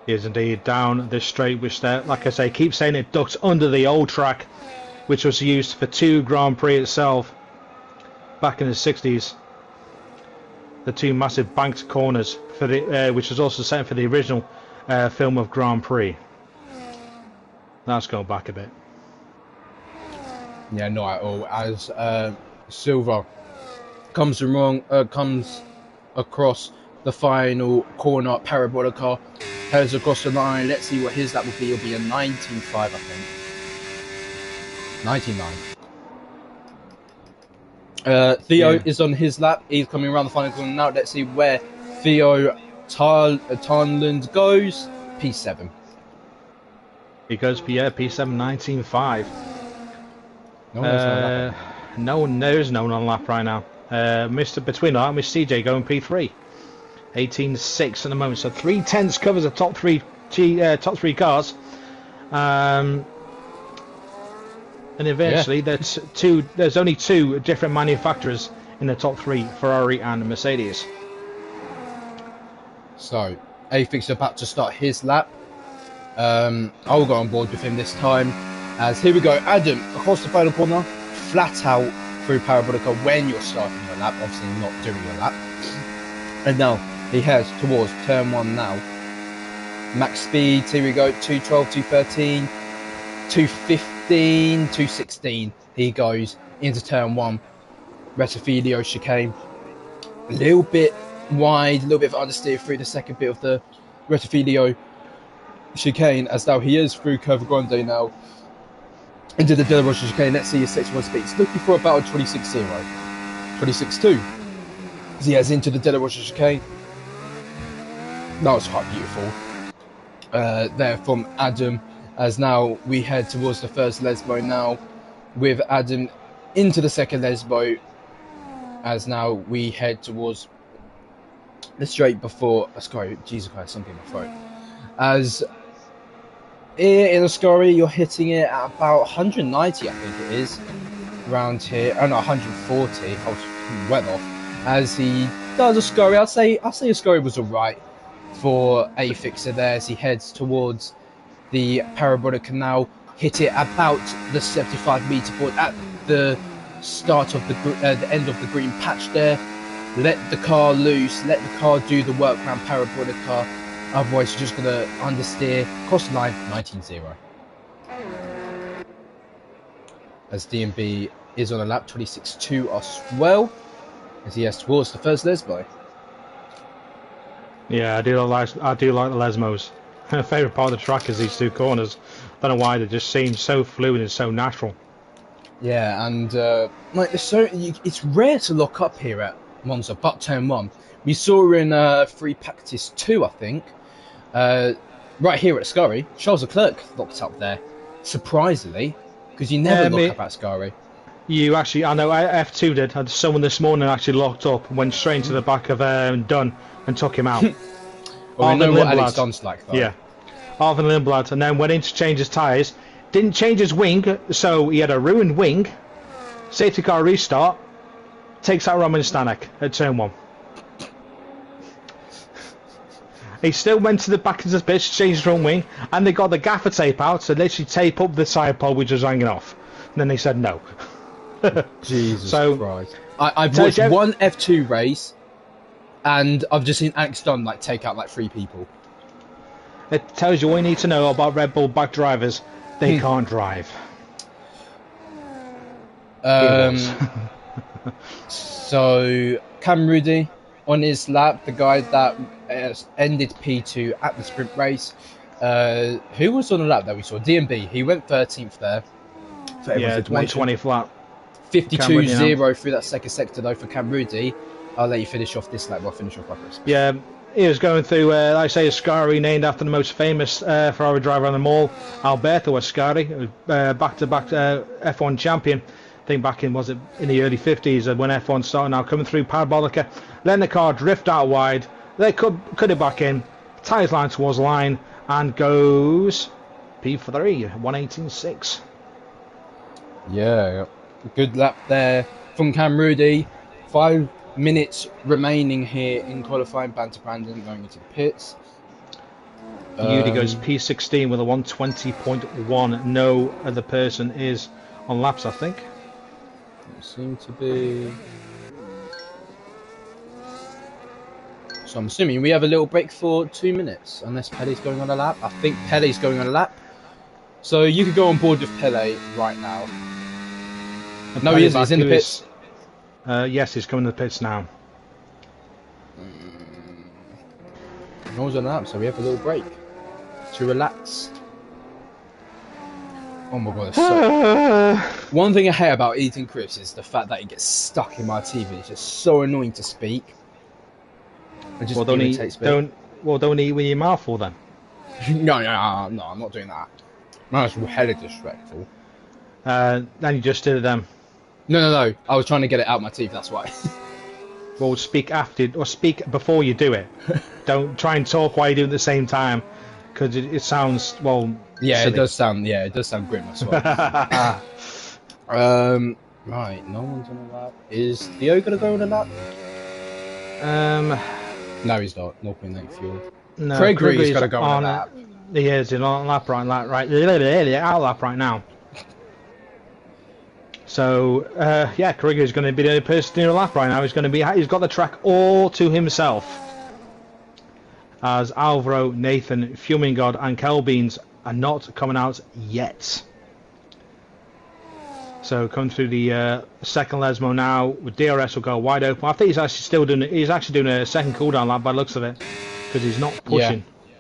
He is indeed down this straight, which, like I say, keep saying it ducks under the old track, which was used for 2 Grand Prix itself back in the 60s. The 2 massive banked corners for the, which was also set for the original film of Grand Prix. Let's go back a bit. Yeah, not at all. As Silva comes across the final corner, Parabolica heads across the line. Let's see what his lap will be. It'll be a 19.5, I think. 19.9. Theo is on his lap. He's coming around the final corner now. Let's see where Theo Tarnland goes. P7. He goes P7 19.5. No one knows no one on lap right now. Between that, Miss CJ going P3. 18.6 at the moment. So 3/10 covers the top three cars. And eventually there's only 2 different manufacturers in the top 3, Ferrari and Mercedes. So Afix about to start his lap. I'll go on board with him this time, as here we go. Adam across the final corner, flat out through Parabolica when you're starting your lap, obviously not during your lap. And now he heads towards turn 1 now. Max speed, here we go, 212, 213, 215, 216. He goes into turn 1. Rettifilio chicane. A little bit wide, a little bit of understeer through the second bit of the Rettifilio chicane, as now he is through Curva Grande now into the Della Rosa chicane. Let's see his 6-1 speeds. Looking for about a 26.0, 26.2. As he heads into the Della Rosa chicane. That was quite beautiful there from Adam, as now we head towards the first Lesbo now, with Adam into the second Lesbo, as now we head towards the straight before Ascari. Jesus Christ, something in my throat. As in Ascari, you're hitting it at about 190, I think it is, around here. Oh no, 140. I was well off. As he does Ascari, I'll say Ascari was alright for a fixer there, as he heads towards the Parabolica now. Hit it about the 75-meter point at the start of the end of the green patch there. Let the car loose, let the car do the work around Parabolica. Otherwise, you're just going to understeer. Cross the line, 19.0. As DMB is on a lap, 26.2 as well, as he heads towards the first Lesbo. Yeah, I do like the Lesmos. My favourite part of the track is these 2 corners. I don't know why, they just seem so fluid and so natural. Yeah, and it's rare to lock up here at Monza, but turn 1. We saw in free practice 2, I think. Right here at Ascari, Charles Leclerc locked up there, surprisingly, because you never lock up at Ascari. You actually, I know F2 did. Had someone this morning actually locked up, went straight into the back of Dunn and took him out. Well, we know what Alex Dunn's like, though. Yeah, Arvin Lindblad, and then went in to change his tyres. Didn't change his wing, so he had a ruined wing. Safety car restart. Takes out Roman Stanek at turn 1. He still went to the back of the pitch, changed his front wing, and they got the gaffer tape out to literally tape up the side pole which was hanging off. And then they said no. Jesus Christ. I've watched one F2 race, and I've just seen Alex Dunn take out 3 people. It tells you all you need to know about Red Bull back drivers. They can't drive. So, Cam Rudy on his lap, the guy that ended P2 at the sprint race. Who was on the lap that we saw? DMB. He went 13th there. Yeah, 120 flat. 52.0 through that second sector though for Cam Rudy. I'll let you finish off this lap. I'll finish off my Christmas. Yeah, he was going through, like I say, Ascari, named after the most famous Ferrari driver on them all, Alberto Ascari, back-to-back F1 champion. think back in, was it in the early 50s when F1 started now, coming through Parabolica, letting the car drift out wide. They cut it back in, tyres line towards line, and goes P3, 1:18.6. Yeah, good lap there from Cam Rudy. 5 minutes remaining here in qualifying. Banter Brandon going into the pits. Yudi goes P16 with a 120.1. No other person is on laps, I think. Seem to be. So I'm assuming we have a little break for 2 minutes, unless Pele's going on a lap. I think Pele's going on a lap. So you could go on board with Pele right now. And no, he isn't. He's in the pits. Yes, he's coming to the pits now. No one's on a lap, so we have a little break to relax. Oh my god, so... One thing I hate about eating crisps is the fact that it gets stuck in my teeth. It's just so annoying to speak. Well, don't eat with your mouth full then. No, I'm not doing that. That's hella disrespectful. Then you just did it then. No. I was trying to get it out my teeth, that's why. Well, speak after, or speak before you do it. Don't try and talk while you do it at the same time, because it sounds, well, yeah, silly. It does sound grim as well. Right, no one's on a lap. Is Theo gonna go on a lap? No, he's not. 0.8 fuel. No, Gregory's gotta go on a lap. He is. He's on a lap right out lap right now. So yeah, Gregory's going to be the only person in a lap right now. He's got the track all to himself. As Alvaro, Nathan, Fuming God, and Kelbeans are not coming out yet. So coming through the second Lesmo now, with DRS will go wide open. I think he's actually doing a second cooldown lap by the looks of it, because he's not pushing. Yeah.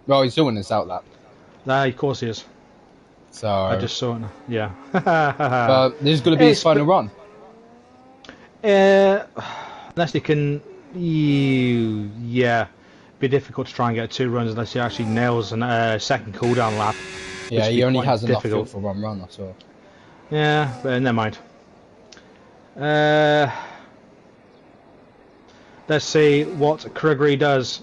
Well, he's doing this out lap. Of course he is. So I just saw it now. Yeah. But this is going to be his final run. Unless he can, yeah, be difficult to try and get 2 runs unless he actually nails a second cooldown lap. Yeah, he only has enough fuel for 1 run, that's all. Yeah, but never mind. Let's see what Gregory does.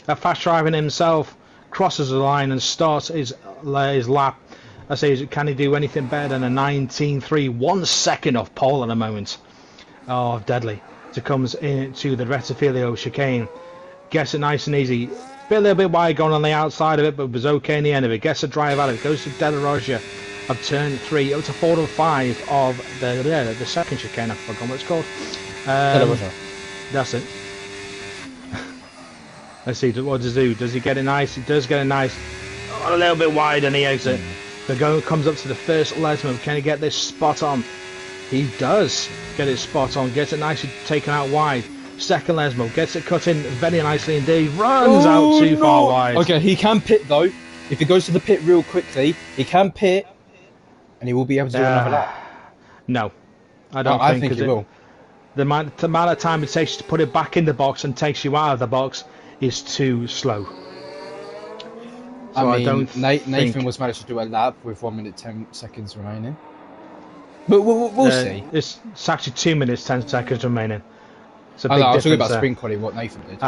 Fast driving himself, crosses the line and starts his lap. I say, can he do anything better than a 19.3? 1 second off pole at the moment. Oh, deadly. So comes into the Retifilio chicane. Gets it nice and easy. A little bit wide going on the outside of it, but was okay in the end of it. Gets a drive out of it. Goes to De La Rocha of turn 3. Up to 4 and 5 of the second chicane. I forgot what it's called. De La Rocha. That's it. Let's see, what does he do? Does he get it nice? He does get it nice. Oh, a little bit wide on the exit. The comes up to the first Lesmo. Can he get this spot on? He does get it spot on. Gets it nicely taken out wide. Second Lesmo gets it cut in very nicely indeed. Runs out too far wide. Okay, he can pit though. If he goes to the pit real quickly, he can pit, and he will be able to do another lap. No, I don't I think he will. The amount of time it takes to put it back in the box and takes you out of the box is too slow. So I mean, Nathan was managed to do a lap with 1 minute 10 seconds remaining. But we'll see. It's actually 2 minutes 10 seconds remaining. I was talking about sprint quality, what Nathan did. So,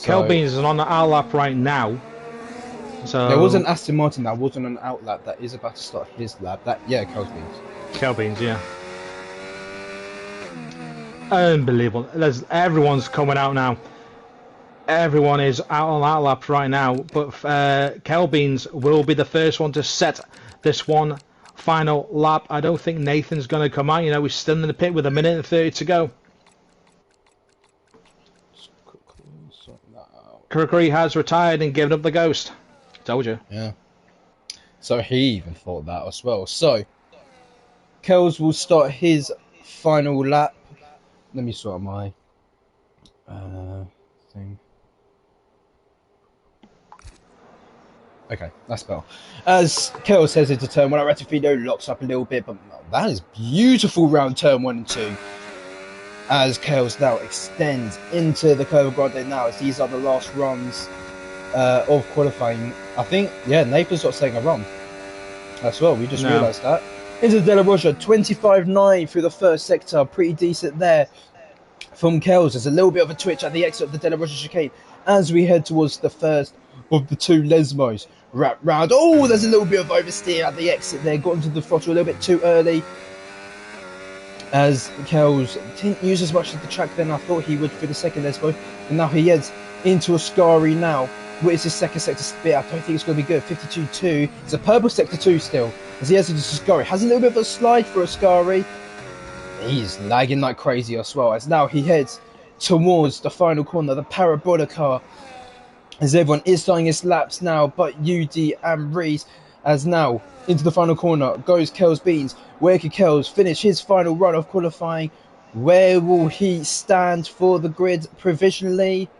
Kelbeans is on the out lap right now. So there was an Aston Martin that wasn't an out lap that is about to start his lap. Kelbeans, yeah. Unbelievable. Everyone's coming out now. Everyone is out on that lap right now, but Kelbeans will be the first one to set this one final lap. I don't think Nathan's going to come out. You know, he's still in the pit with 1 minute and 30 to go. Gregory has retired and given up the ghost. Told you. Yeah. So he even thought that as well. So, Kels will start his final lap. Let me sort my thing. Okay, that's better. As Kels says into turn 1, Retifilio locks up a little bit, but that is beautiful round turn 1 and 2. As Kels now extends into the Curva Grande now, as these are the last runs of qualifying. I think, yeah, Nathan's not saying a run. As well, we just No. realised that. Into De La Rocha, 25.9 through the first sector, pretty decent there from Kells. There's a little bit of a twitch at the exit of the De La Rocha chicane as we head towards the first of the two Lesmos. Wrap round. Oh, there's a little bit of oversteer at the exit there. Got into the throttle a little bit too early. As Kells didn't use as much of the track then I thought he would for the second Lesmo. And now he heads into Ascari now. What is his second sector split? I don't think it's going to be good. 52.2. It's a purple sector 2 still. As he heads into Ascari. Has a little bit of a slide for Ascari. He's lagging like crazy as well. As now he heads towards the final corner, the Parabolic car. As everyone is starting his laps now, but UD and Reese. As now into the final corner goes Kells Beans. Where can Kells finish his final run of qualifying? Where will he stand for the grid provisionally?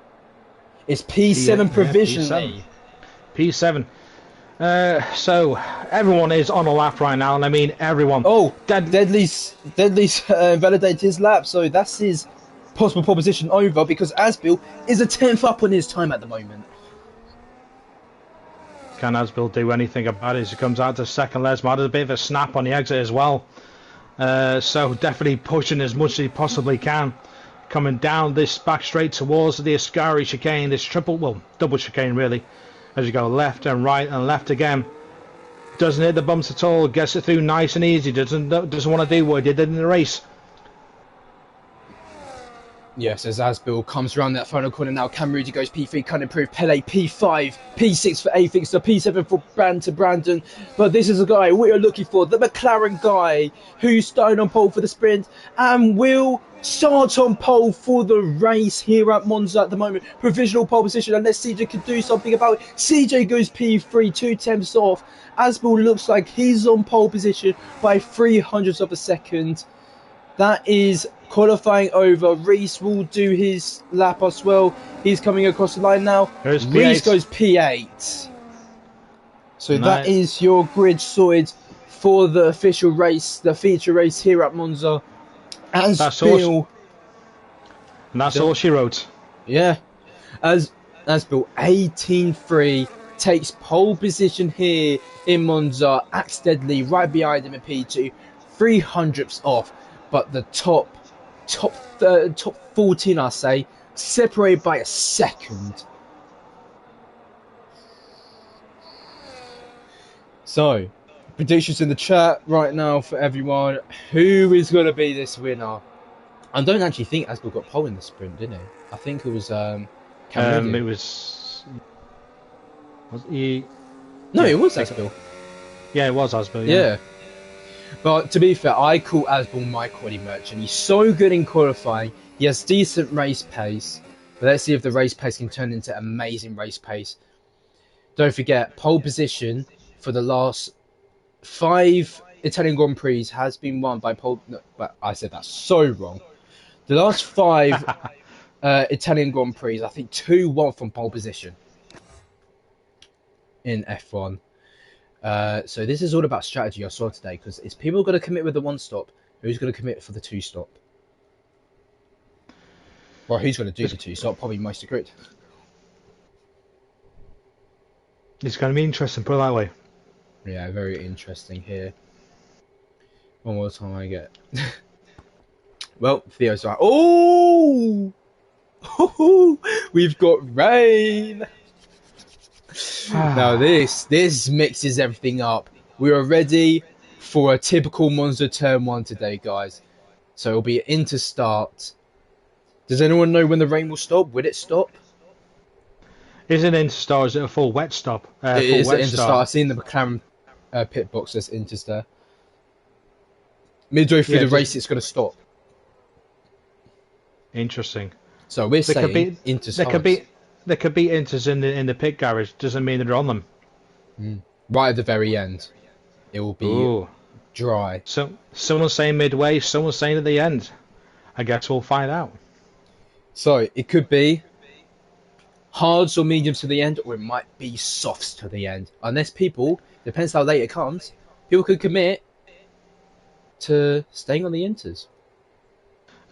It's P7 provisionally. P7. So everyone is on a lap right now, and I mean everyone. Oh, Deadly's validated his lap, so that's his possible pole position over because Asbil is a 10th up on his time at the moment. Can Asbil do anything about it as he comes out to second? Lesmo had a bit of a snap on the exit as well. So definitely pushing as much as he possibly can. Coming down this back straight towards the Ascari chicane, this double chicane really. As you go left and right and left again. Doesn't hit the bumps at all, gets it through nice and easy, doesn't want to do what he did in the race. Yes, as Asbil comes around that final corner now, Cam Rudy goes P3, can't improve, Pele P5, P6 for Afix, so P7 for Brandon. But this is a guy we are looking for, the McLaren guy, who's starting on pole for the sprint and will start on pole for the race here at Monza at the moment. Provisional pole position, unless CJ can do something about it. CJ goes P3, 2 tenths off. Asbil looks like he's on pole position by 300ths of a second. That is qualifying over. Reese will do his lap as well. He's coming across the line now. Reese goes P8. So that is your grid sorted for the official race, the feature race here at Monza. And that's all she wrote. Yeah. As Bill 18.3 takes pole position here in Monza. Accidentally right behind him in P2. 300ths off. But the top 14, I say, separated by a second. So, predictions in the chat right now for everyone. Who is going to be this winner? I don't actually think Asbil got pole in the sprint, did he? I think it was it was he? No, it was Asbil. Yeah, it was Asbil. Yeah. But to be fair, I call Asbil my quality merchant. He's so good in qualifying. He has decent race pace. But let's see if the race pace can turn into amazing race pace. Don't forget, pole position for the last 5 Italian Grand Prix has been won by pole... No, but I said that so wrong. The last 5 Italian Grand Prix, I think 2 won from pole position in F1. So this is all about strategy, I saw today, because it's people going to commit with the 1-stop, who's going to commit for the 2-stop? Well, who's going to do the 2-stop? Probably most agreed. It's going to be interesting, put it that way. Yeah, very interesting here. One more time I get... Well, Theo's right. Oh! We've got rain! Now this mixes everything up. We are ready for a typical Monza Turn 1 today, guys. So it'll be an inter-start. Does anyone know when the rain will stop? Will it stop? Is it inter-start or is it a full wet stop? It is an inter-start. I've seen the McLaren pit box says inter-start. Midway through the race, it's going to stop. Interesting. So we're saying inter-start. There could be inters in the pit garage. Doesn't mean they're on them. Right at the very end, it will be dry. So someone's saying midway, someone's saying at the end. I guess we'll find out. So it could be hards or mediums to the end, or it might be softs to the end. Unless people, depends how late it comes, people could commit to staying on the inters.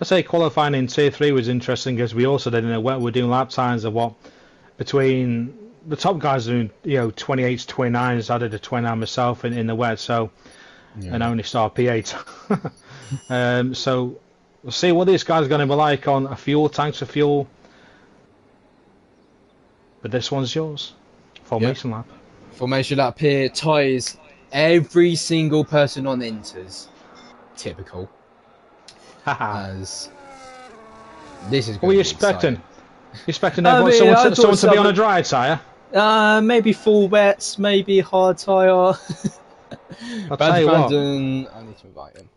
I say qualifying in Tier 3 was interesting because we also didn't know what we're doing lap times of between the top guys are doing 28s, 29s. I did a 29 myself in the wet, so and I only start P8. So we'll see what this guy's going to be like on a fuel, tanks of fuel. But this one's yours. Formation lap. Formation lap here. Ties every single person on Inters. Typical. As this is. What were you expecting? You expecting someone to be on a dry tyre? Maybe full wets, maybe hard tyre. I'll tell you what. I need to invite him.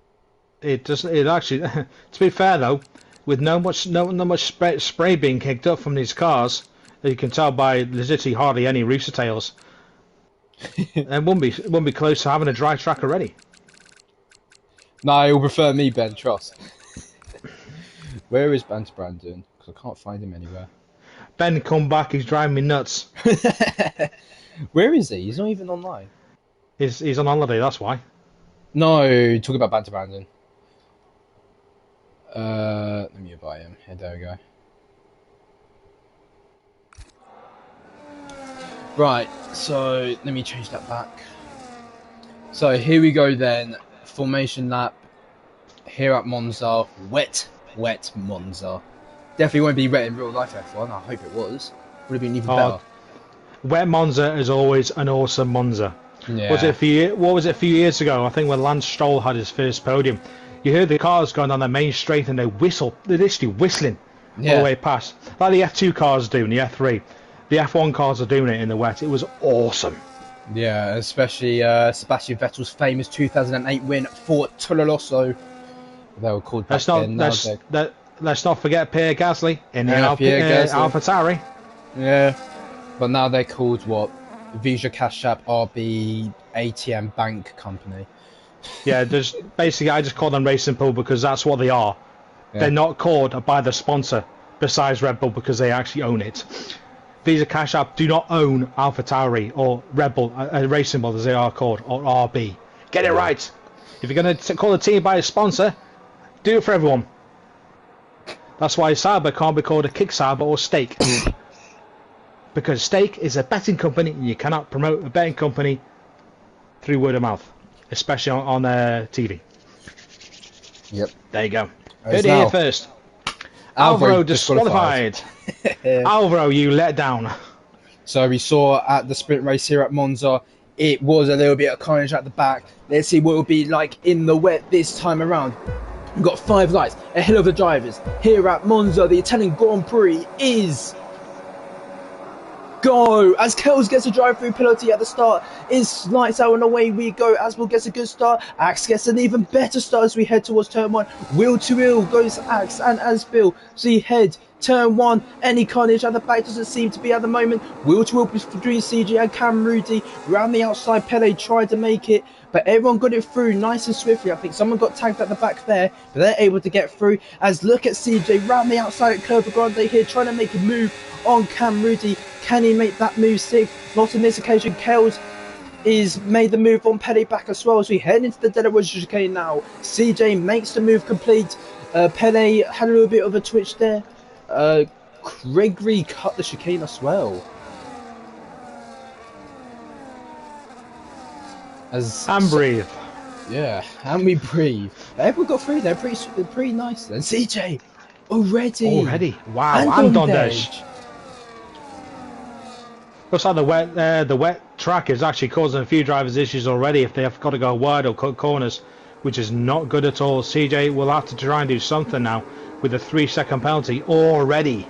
It actually, to be fair though, with no much spray being kicked up from these cars, you can tell by literally hardly any rooster tails. It wouldn't be close to having a dry track already. No, he'll prefer me, Ben. Trust. Where is Banter Brandon? Because I can't find him anywhere. Ben, come back. He's driving me nuts. Where is he? He's not even online. He's on holiday. That's why. No, talk about Banter Brandon. Let me invite him. Here, there we go. Right, so let me change that back. So here we go then. Formation lap here at Monza. Wet Monza. Definitely won't be wet in real life F1. I hope it was. Would have been even better. Wet Monza is always an awesome Monza. Yeah. What was it a few years ago? I think when Lance Stroll had his first podium. You heard the cars going on the main straight and they're literally whistling all the way past. Like the F2 cars do and the F3. The F1 cars are doing it in the wet. It was awesome. Yeah, especially Sebastian Vettel's famous 2008 win for Toro Rosso. They were called back then. Let's not forget Pierre Gasly in the AlphaTauri. Yeah, but now they're called what? Visa Cash App RB ATM Bank Company. Yeah, basically I just call them Racing Pool because that's what they are. Yeah. They're not called by the sponsor besides Red Bull because they actually own it. Visa Cash App do not own AlphaTauri or Red Bull, Racing Bull as they are called, or RB. Get it right. If you're going to call a team by a sponsor, do it for everyone. That's why Sauber can't be called a Kick Sauber or Stake. Because Stake is a betting company and you cannot promote a betting company through word of mouth, especially on TV. Yep. There you go. Who'd you hear first? Alvaro disqualified. Alvaro, you let down. So we saw at the sprint race here at Monza, it was a little bit of carnage at the back. Let's see what it will be like in the wet this time around. We've got 5 lights ahead of the drivers. Here at Monza, the Italian Grand Prix is go as Kells gets a drive-through penalty at the start. Is lights out and away we go. Asbel gets a good start. Axe gets an even better start as we head towards turn 1. Wheel to wheel goes Axe and Asbel. So he head turn 1. Any carnage at the back doesn't seem to be at the moment. Wheel to wheel between CJ and Cam Rudy. Round the outside, Pele tried to make it, but everyone got it through nice and swiftly. I think someone got tagged at the back there, but they're able to get through. As look at CJ round the outside at Curva Grande here, trying to make a move on Cam Rudy. Can he make that move safe? Not on this occasion. Kells is made the move on Pele back as well as we head into the Delaware chicane now. CJ makes the move complete. Pele had a little bit of a twitch there. Gregory cut the chicane as well. And breathe. Yeah, and we breathe. Everyone got through there pretty nice. And CJ already. Wow, and Dondej. Looks like the wet track is actually causing a few drivers issues already if they have got to go wide or cut corners, which is not good at all. CJ will have to try and do something now with a 3-second penalty already.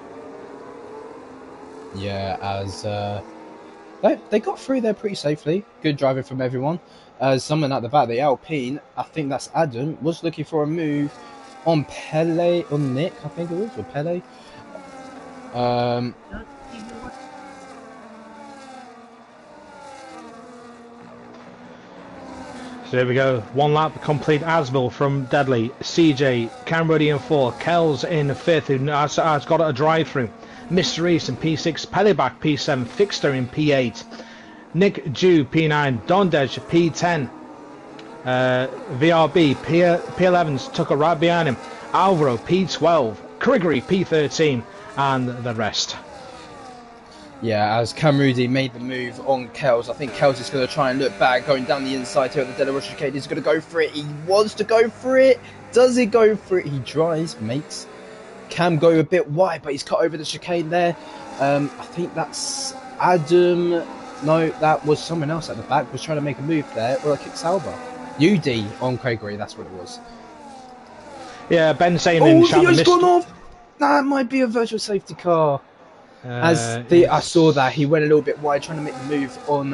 Yeah, as they got through there pretty safely. Good driving from everyone. Someone at the back, the Alpine, I think that's Adam, was looking for a move on Pele, on Nick, I think it was, or Pele. So there we go. 1 lap complete. Asbel from Deadly. CJ, Camrody in 4. Kells in 5th, who has got a drive-through. Mr. East in P6. Pelleback P7. Fixter in P8. Nick Jew P9. Dondej P10. VRB P11 took it right behind him. Alvaro P12. Gregory P13. And the rest. Yeah, as Camrudi made the move on Kels, I think Kels is going to try and look back, going down the inside here at the De La Rocha chicane. He's going to go for it. He wants to go for it. Does he go for it? He tries, makes Cam go a bit wide, but he's cut over the chicane there. I think that's Adam. No, that was someone else at the back, was trying to make a move there, or a kick Sauber. UD on Craigery, that's what it was. Yeah, Ben saying Theo's gone off. That might be a virtual safety car. I saw that, he went a little bit wide trying to make the move on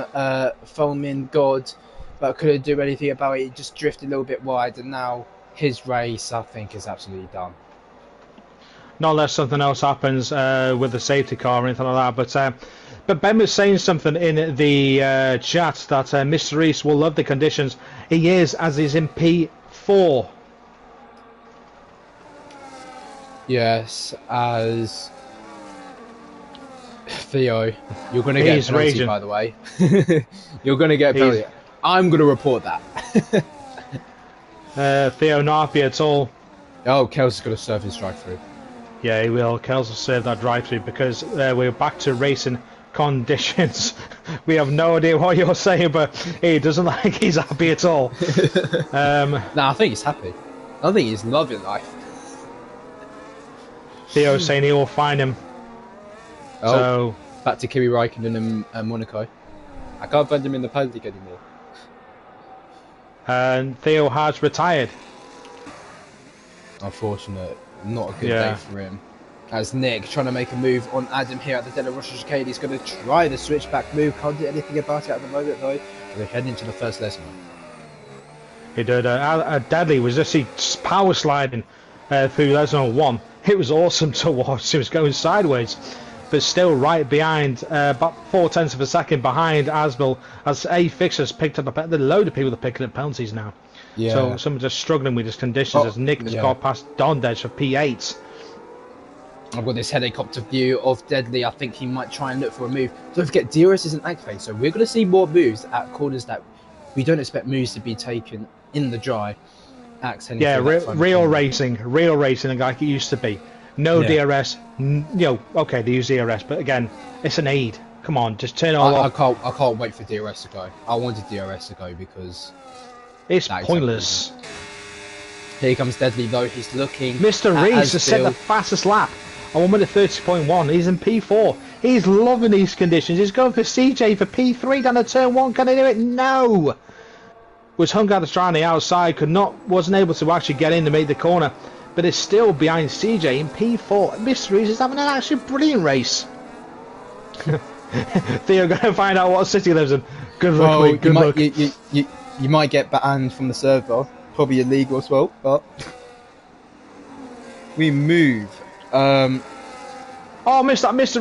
Fulmin God, but couldn't do anything about it. He just drifted a little bit wide, and now his race, I think, is absolutely done. Not unless something else happens with the safety car or anything like that. But Ben was saying something in the chat that Mr. Reese will love the conditions. He is, as he's in P4. Yes, as Theo, you're going to get a penalty, raging. by the way. You're going to get a penalty. I'm going to report that. Theo not happy at all. Oh, Kels is going to serve his drive-through. Yeah, he will. Kels will serve that drive-through because we're back to racing conditions. We have no idea what you're saying, but he doesn't like he's happy at all. No, I think he's happy. I think he's loving life. Theo's saying he will find him. Oh, so back to Kimi Räikkönen and Monaco. I can't find him in the Paddock League anymore. And Theo has retired. Unfortunate. Not a good day for him. As Nick trying to make a move on Adam here at the De La Rocha chicane. He's going to try the switchback move. Can't do anything about it at the moment though. We're heading into the first lesson. He did. Dudley was just power sliding through lesson 1. It was awesome to watch. He was going sideways, but still right behind, about 0.4 of a second behind Asbel, as A Fixers picked up a load of people are picking up penalties now. Yeah. So some are just struggling with his conditions as Nick just got past Dondej for P8. I've got this helicopter view of Deadly. I think he might try and look for a move. Don't forget, DRS isn't activated, so we're going to see more moves at corners that we don't expect moves to be taken in the dry. Yeah, real racing like it used to be. No DRS. Okay, they use DRS, but again, it's an aid. Come on, just turn it all off. I can't wait for DRS to go. I wanted DRS to go because it's pointless. Here comes Deadly though. He's looking. Mr. Reese has set the fastest lap on 1 minute 30.1. He's in P4. He's loving these conditions. He's going for CJ for P3 down the turn 1. Can he do it? No. Was hung out on the outside. Wasn't able to actually get in to make the corner, but is still behind CJ in P4. Mr. Reese is having an actually brilliant race. Theo, going to find out what city he lives in. Good luck, mate. Good luck. You might get banned from the server. Probably illegal as well, but we move. Mr.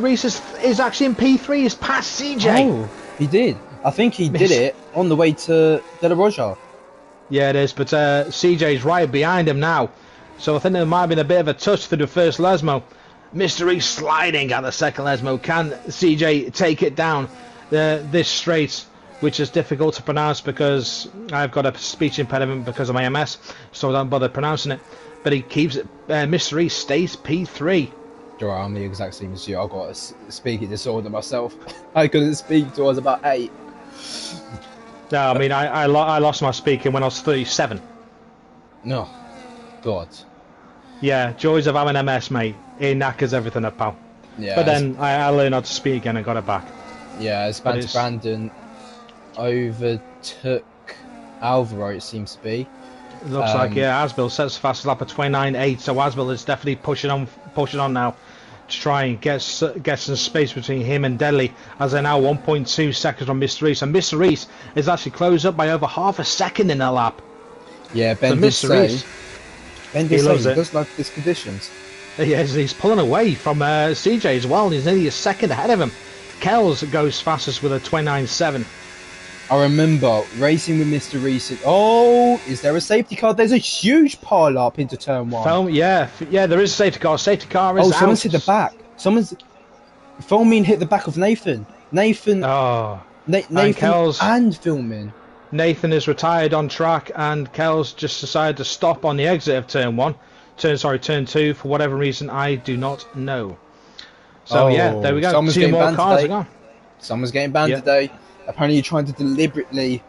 Reese is actually in P3. He's past CJ. Oh, he did. I think he did it on the way to De La Rocha. Yeah, it is, but CJ's right behind him now. So I think there might have been a bit of a touch through the first Lesmo. Mr. Reese sliding at the second Lesmo. Can CJ take it down this straight, which is difficult to pronounce because I've got a speech impediment because of my MS, so I don't bother pronouncing it. But he keeps it. Mr. Reese stays P3. I'm the exact same as you. I've got a speaking disorder myself. I couldn't speak till I was about 8. No, I mean, I lost my speaking when I was 37. No. God. Yeah, joys of having MS, mate. It knackers everything up, pal. Yeah. But then I learned how to speak again and got it back. Yeah, Brandon overtook Alvaro, it seems to be. It looks like, yeah, Asbel sets the fastest lap at 29.8, so Asbel is definitely pushing on now to try and get some space between him and Deadly, as they're now 1.2 seconds from Mr. Reese, and Mr. Reese is actually closed up by over half a second in that lap. Yeah, Ben did say he does like these conditions. He's pulling away from CJ as well, and he's nearly a second ahead of him. Kells goes fastest with a 29.7. I remember racing with Mr. Reese. Oh, is there a safety car? There's a huge pile up into turn 1. Yeah, there is a safety car. Safety car is out. Someone's hit the back. Filmin hit the back of Nathan. Nathan Kells and Filmin. Nathan is retired on track, and Kells just decided to stop on the exit of turn 2 for whatever reason I do not know. So yeah, there Oh, we go. someone's 2 getting more banned cars are today. gone. Someone's getting banned Yeah. today. Apparently, you're trying to deliberately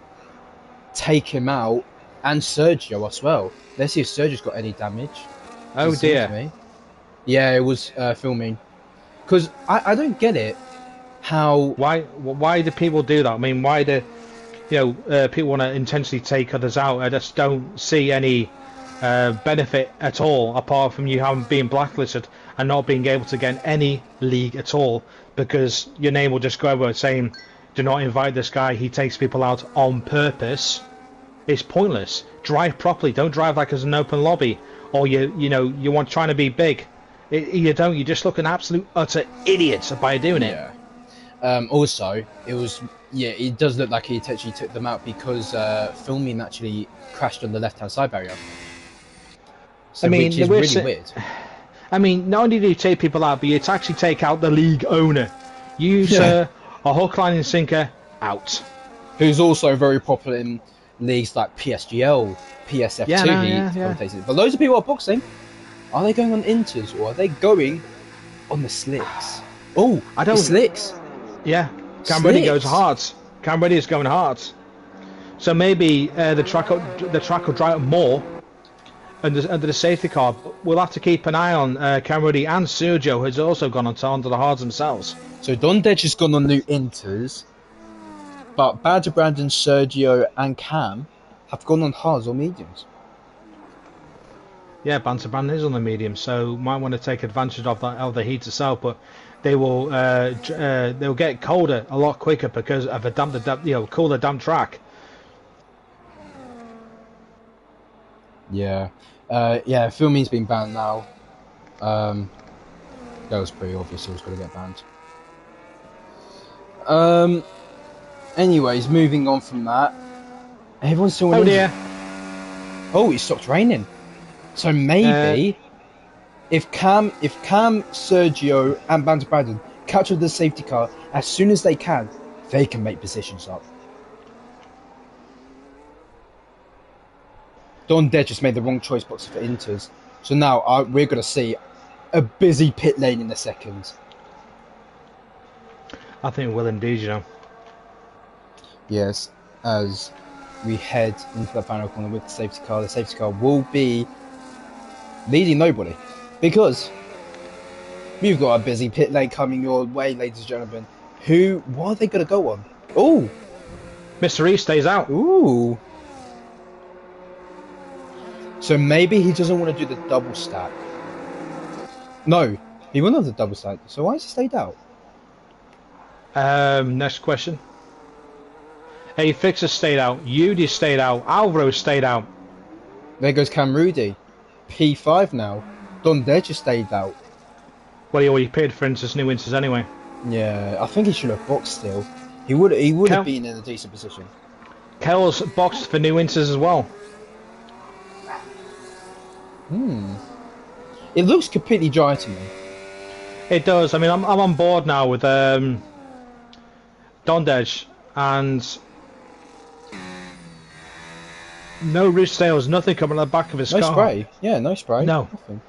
take him out and Sergio as well. Let's see if Sergio's got any damage. Oh dear. To me. Yeah, it was filming. Because I don't get it. How? Why do people do that? I mean, why do people want to intentionally take others out? I just don't see any benefit at all, apart from you having been blacklisted and not being able to get in any league at all, because your name will just go over saying, "Do not invite this guy. He takes people out on purpose." It's pointless. Drive properly. Don't drive like it's an open lobby, or you want trying to be big. You don't. You just look an absolute utter idiot by doing it. Yeah. Also, it was it does look like he intentionally took them out because filming actually crashed on the left-hand side barrier. So, which is really weird. I mean, not only do you take people out, but you actually take out the league owner. You, sir, a hook, line, and sinker out. Who's also very popular in leagues like PSGL, PSF2. But loads of people are boxing. Are they going on inters or are they going on the slicks? Oh, I don't. Slicks. Yeah, Cam Reddy goes hard. Cam Reddy is going hard. So maybe the track will dry up more under the safety car. We'll have to keep an eye on Cam Reddy and Sergio, who's also gone onto the hards themselves. So Dondech has gone on new inters, but Badger Brandon, Sergio, and Cam have gone on hards or mediums. Yeah, Banter Brandon is on the medium, so might want to take advantage of the heat itself, but they will get colder a lot quicker because of a cooler damp track. Yeah, filming's been banned now. That was pretty obvious. He was going to get banned. Anyways, moving on from that, everyone's still. Oh dear! Oh, it stopped raining. So maybe if Cam, Sergio, and Banter Brandon catch up the safety car as soon as they can make positions up. Don Dead just made the wrong choice box for inters. So now we're going to see a busy pit lane in a second. I think it will indeed, Yes, as we head into the final corner with the safety car will be leading nobody, because we've got a busy pit lane coming your way, ladies and gentlemen. What are they going to go on? Oh, Mr. E stays out. Ooh. So maybe he doesn't want to do the double stack. No, he wouldn't have the double stack. So why has he stayed out? Next question. Hey, Fixer stayed out. Yudi stayed out. Alvaro stayed out. There goes Cam Rudy. P5 now. Don Deja stayed out. Well, he already paid for instance new winters anyway. Yeah, I think he should have boxed still. He would have been in a decent position. Kel's boxed for new winters as well. It looks completely dry to me. It does. I mean, I'm on board now with Dondej and no roost tails, nothing coming on the back of his car. No spray. Yeah, no spray. No. Nothing.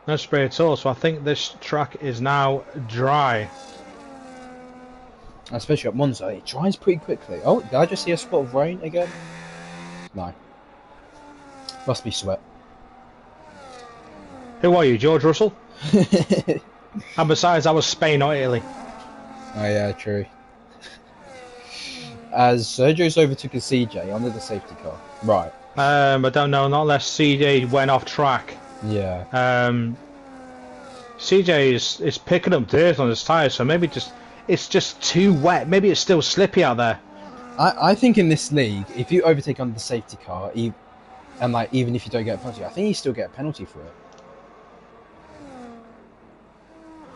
No spray at all. So I think this track is now dry. Especially at Monza, it dries pretty quickly. Oh, did I just see a spot of rain again? No. Must be sweat. Who are you, George Russell? And besides, that was Spain, not Italy. Oh yeah, true. As Sergio's overtook a CJ under the safety car. Right. I don't know, not unless CJ went off track. Yeah. CJ is picking up dirt on his tyres, so maybe it's just too wet. Maybe it's still slippy out there. I think in this league, if you overtake under the safety car, and even if you don't get a penalty, I think you still get a penalty for it.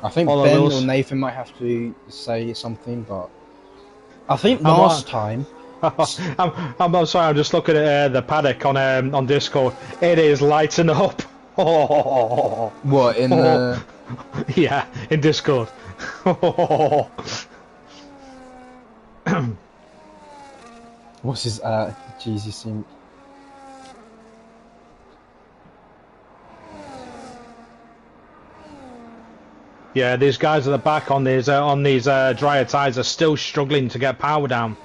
I think Ben or Nathan might have to say something, but I think last time. I'm sorry. I'm just looking at the paddock on Discord. It is lighting up. What in the? Yeah, in Discord. What's his? Jeez, you seem. Yeah, these guys at the back on these drier tyres are still struggling to get power down.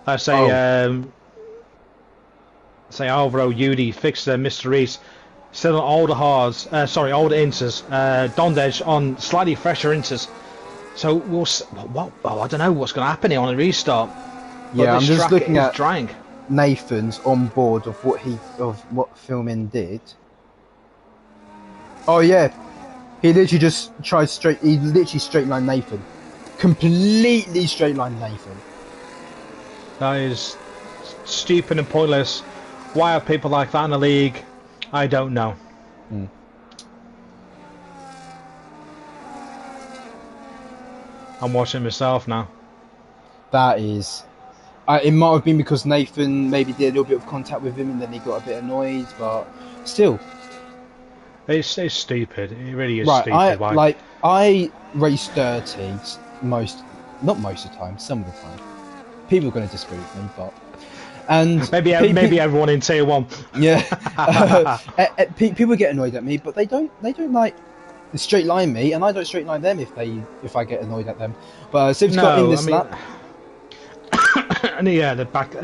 I say Alvaro, Udi, Fixer, Mr. Reese, still on older hards. Older inters. Dondej on slightly fresher inters. So I don't know what's going to happen here on the restart. Yeah, I'm just looking at drying. Nathan's on board of what filming did. Oh yeah, he literally just tried straight. He literally straight line Nathan, completely straight line Nathan. That is stupid and pointless. Why are people like that in the league? I don't know. I'm watching myself now. That is. It might have been because Nathan maybe did a little bit of contact with him and then he got a bit annoyed, but still. It's stupid. It really is stupid. I race dirty not most of the time, some of the time. People are going to disagree with me, but. And maybe everyone in tier 1. Yeah. People get annoyed at me, but they don't like straight line me, and I don't straight line them if I get annoyed at them. But Siv's got in this lap. And yeah, the back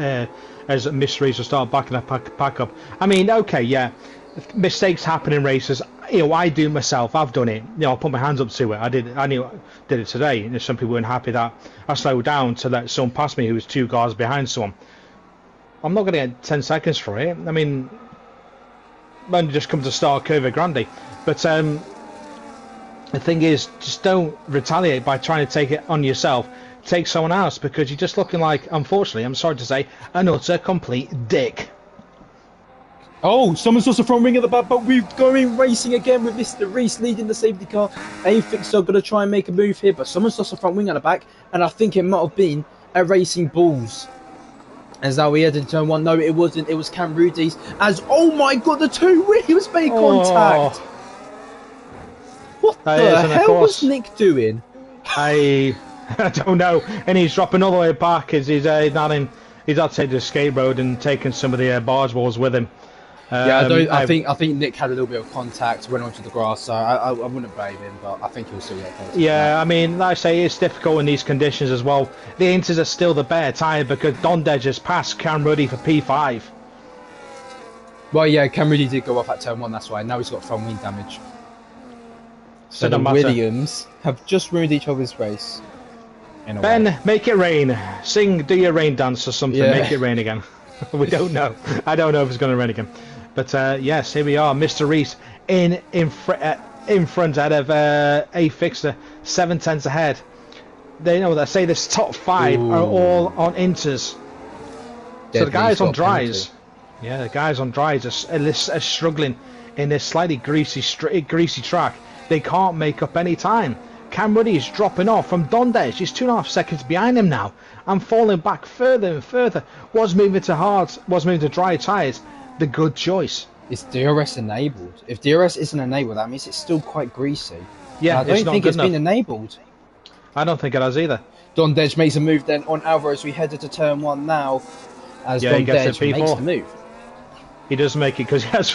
as mysteries will start backing up back up. I mean, okay, yeah, mistakes happen in races. I do myself. I've done it. I'll put my hands up to it. I did it today. And some people weren't happy that I slowed down to let someone pass me who was 2 cars behind someone. I'm not going to get 10 seconds for it. I mean, only just come to start Curva Grande. But the thing is, just don't retaliate by trying to take it on yourself. Take someone else, because you're just looking like, unfortunately, I'm sorry to say, an utter complete dick. Oh, someone's lost a front wing at the back, but we're going racing again with Mr. Reese leading the safety car. A-Fixer going to try and make a move here, but someone's lost a front wing at the back, and I think it might have been a Racing Bulls. As now we headed to turn 1. No, it wasn't. It was Cam Rudy's. Oh my god, the 2 wheels made contact. What the hell was Nick doing? I don't know. And he's dropping all the way back as he's not in. He's outside the escape road and taking some of the barge walls with him. I think Nick had a little bit of contact, went onto the grass, so I wouldn't blame him, but I think he'll still get contact. Yeah, I mean, like I say, it's difficult in these conditions as well. The Inters are still the better tyre because Dondej has passed Cam Ruddy for P5. Well, yeah, Cam Ruddy did go off at turn 1, that's why. Now he's got front wing damage. So the Williams have just ruined each other's race. Ben, make it rain. Do your rain dance or something. Yeah. Make it rain again. We don't know. I don't know if it's going to rain again. But yes, here we are. Mr. Reese in front out of A-Fixer, 7/10 ahead. They say this top 5 are all on inters. So the guys on dries, the guys on dries are struggling in this slightly greasy track. They can't make up any time. Cam Ruddy is dropping off from Dondej. He's 2.5 seconds behind him now. I'm falling back further and further. Was moving to dry tyres. The good choice. Is DRS enabled? If DRS isn't enabled, that means it's still quite greasy. Yeah, I don't think it's been enabled. I don't think it has either. Dondej makes a move then on Alvaro as we headed to turn 1 now. As Dondej makes the move. He does make it because he has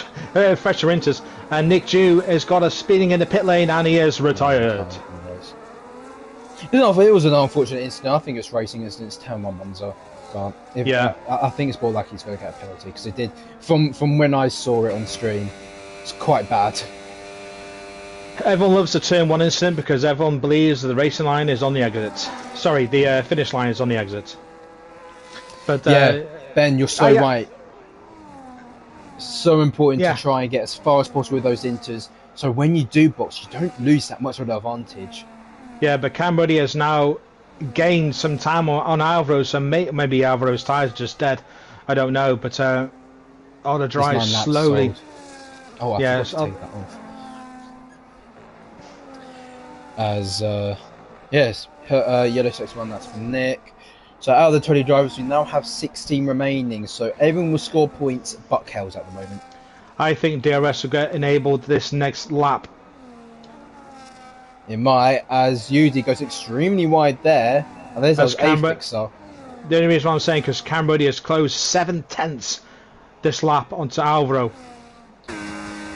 fresher inters. And Nick Dew has got us speeding in the pit lane and he is retired. It was an unfortunate incident. I think it's racing incidents turn 1 Monza. But I think it's more likely he's going to get a penalty because it did. From when I saw it on stream, it's quite bad. Everyone loves the turn 1 incident because everyone believes the racing line is on the exit. Sorry, the finish line is on the exit. But Ben, you're so right. So important to try and get as far as possible with those inters. So when you do box, you don't lose that much of an advantage. Yeah, but Cam Ruddy has now gained some time on Alvaro, so maybe Alvaro's tyres are just dead. I don't know, but the drive slowly. Oh, I forgot to take that off. As yellow 6-1, that's for Nick. So out of the 20 drivers, we now have 16 remaining. So everyone will score points but Kells at the moment. I think DRS will get enabled this next lap. It might, as Udi goes extremely wide there. And there's those A-Fixer. The only reason why I'm saying because Cam Ruddy has closed 7/10 this lap onto Alvaro.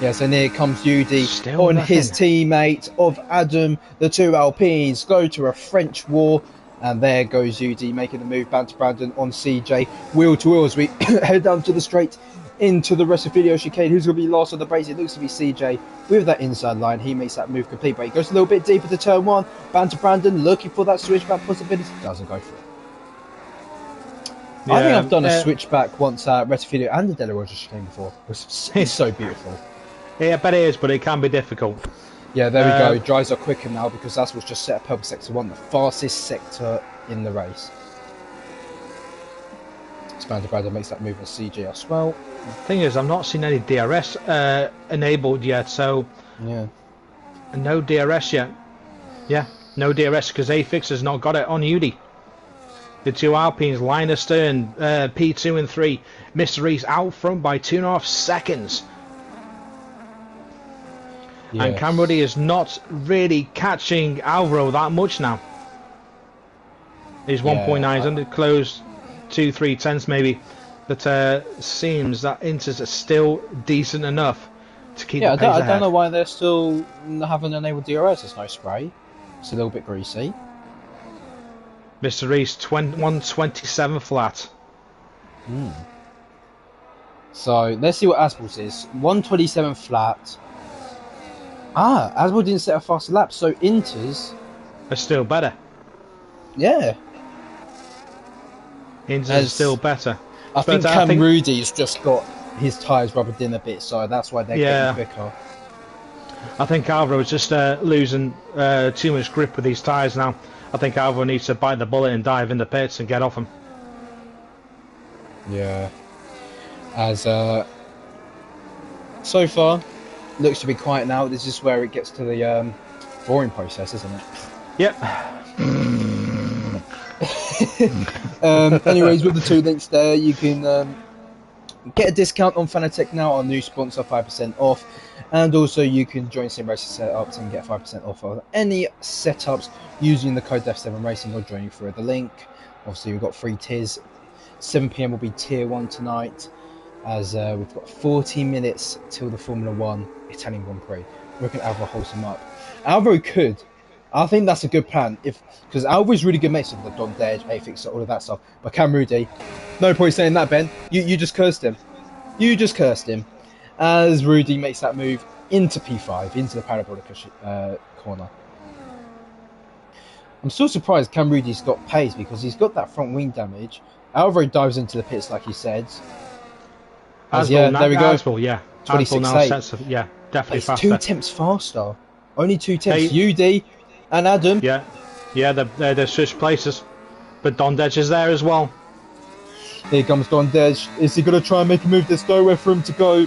Yes, and here comes Yudi Still on nothing. his teammate of Adam. The two Alpines go to a French war. And there goes Yudi making the move back to Brandon on CJ. Wheel to wheel as we head down to the straight into the rest of video chicane. Who's going to be last on the brace? It looks to be CJ with that inside line. He makes that move complete, but he goes a little bit deeper to turn one. Back to Brandon, looking for that switchback possibility. Doesn't go for it. Yeah, I think I've done a switchback once at rest of video and the Della Roger chicane before. It's so beautiful. Yeah, I bet it is, but it can be difficult. Yeah, there we go. Drives are quicker now because that's what's just set up purple sector 1, the fastest sector in the race. Brandon makes that move on CJ as well. The thing is, I'm not seeing any DRS enabled yet, so yeah, no DRS yet. Yeah, no DRS because Afix has not got it on Udi. The two Alpines, line astern, P2 and 3. Mr. Reese out front by 2.5 seconds. Yes. And Camrudi is not really catching Alvaro that much now. He's 1.9, he's under close 2-3 tenths maybe. But seems that Inters are still decent enough to keep the pace ahead. I don't know why they're still haven't enabled DRS. There's no spray. It's a little bit greasy. Mr. Reese, 127 flat. So let's see what Aspel's is. 127 flat. Aspel didn't set a faster lap, so Inters are still better. Yeah. Inters are still better. I think Cam Rudy's just got his tyres rubbered in a bit, so that's why they're getting quicker. I think Alvaro's just losing too much grip with these tyres now. I think Alvaro needs to bite the bullet and dive in the pits and get off him. Yeah. As so far, looks to be quiet now. This is where it gets to the boring process, isn't it? Yep. Anyways, with the 2 links there, you can get a discount on Fanatec now, our new sponsor, 5% off. And also you can join Sim Racing setups and get 5% off of any setups using the code DEF7 Racing or joining through the link. Obviously we've got 3 tiers. 7 PM will be tier 1 tonight, as we've got 40 minutes till the Formula 1 Italian Grand Prix. We're looking at Alvaro holds him up. Alvaro could. I think that's a good plan, because Alvaro's really good mates with the Don Dej, Afix, all of that stuff. But Cam Rudy, no point saying that, Ben. You just cursed him. You just cursed him. As Rudy makes that move into P5, into the parabolic corner. I'm still surprised Cam Rudy's got pace, because he's got that front wing damage. Alvaro dives into the pits, like he said. There we go. 26.8. Yeah, definitely it's faster. 2 tenths faster. Only 2 tenths. UD and Adam. Yeah, they're switched places. But Don Dej is there as well. Here comes Don Dej. Is he going to try and make a move? There's nowhere for him to go.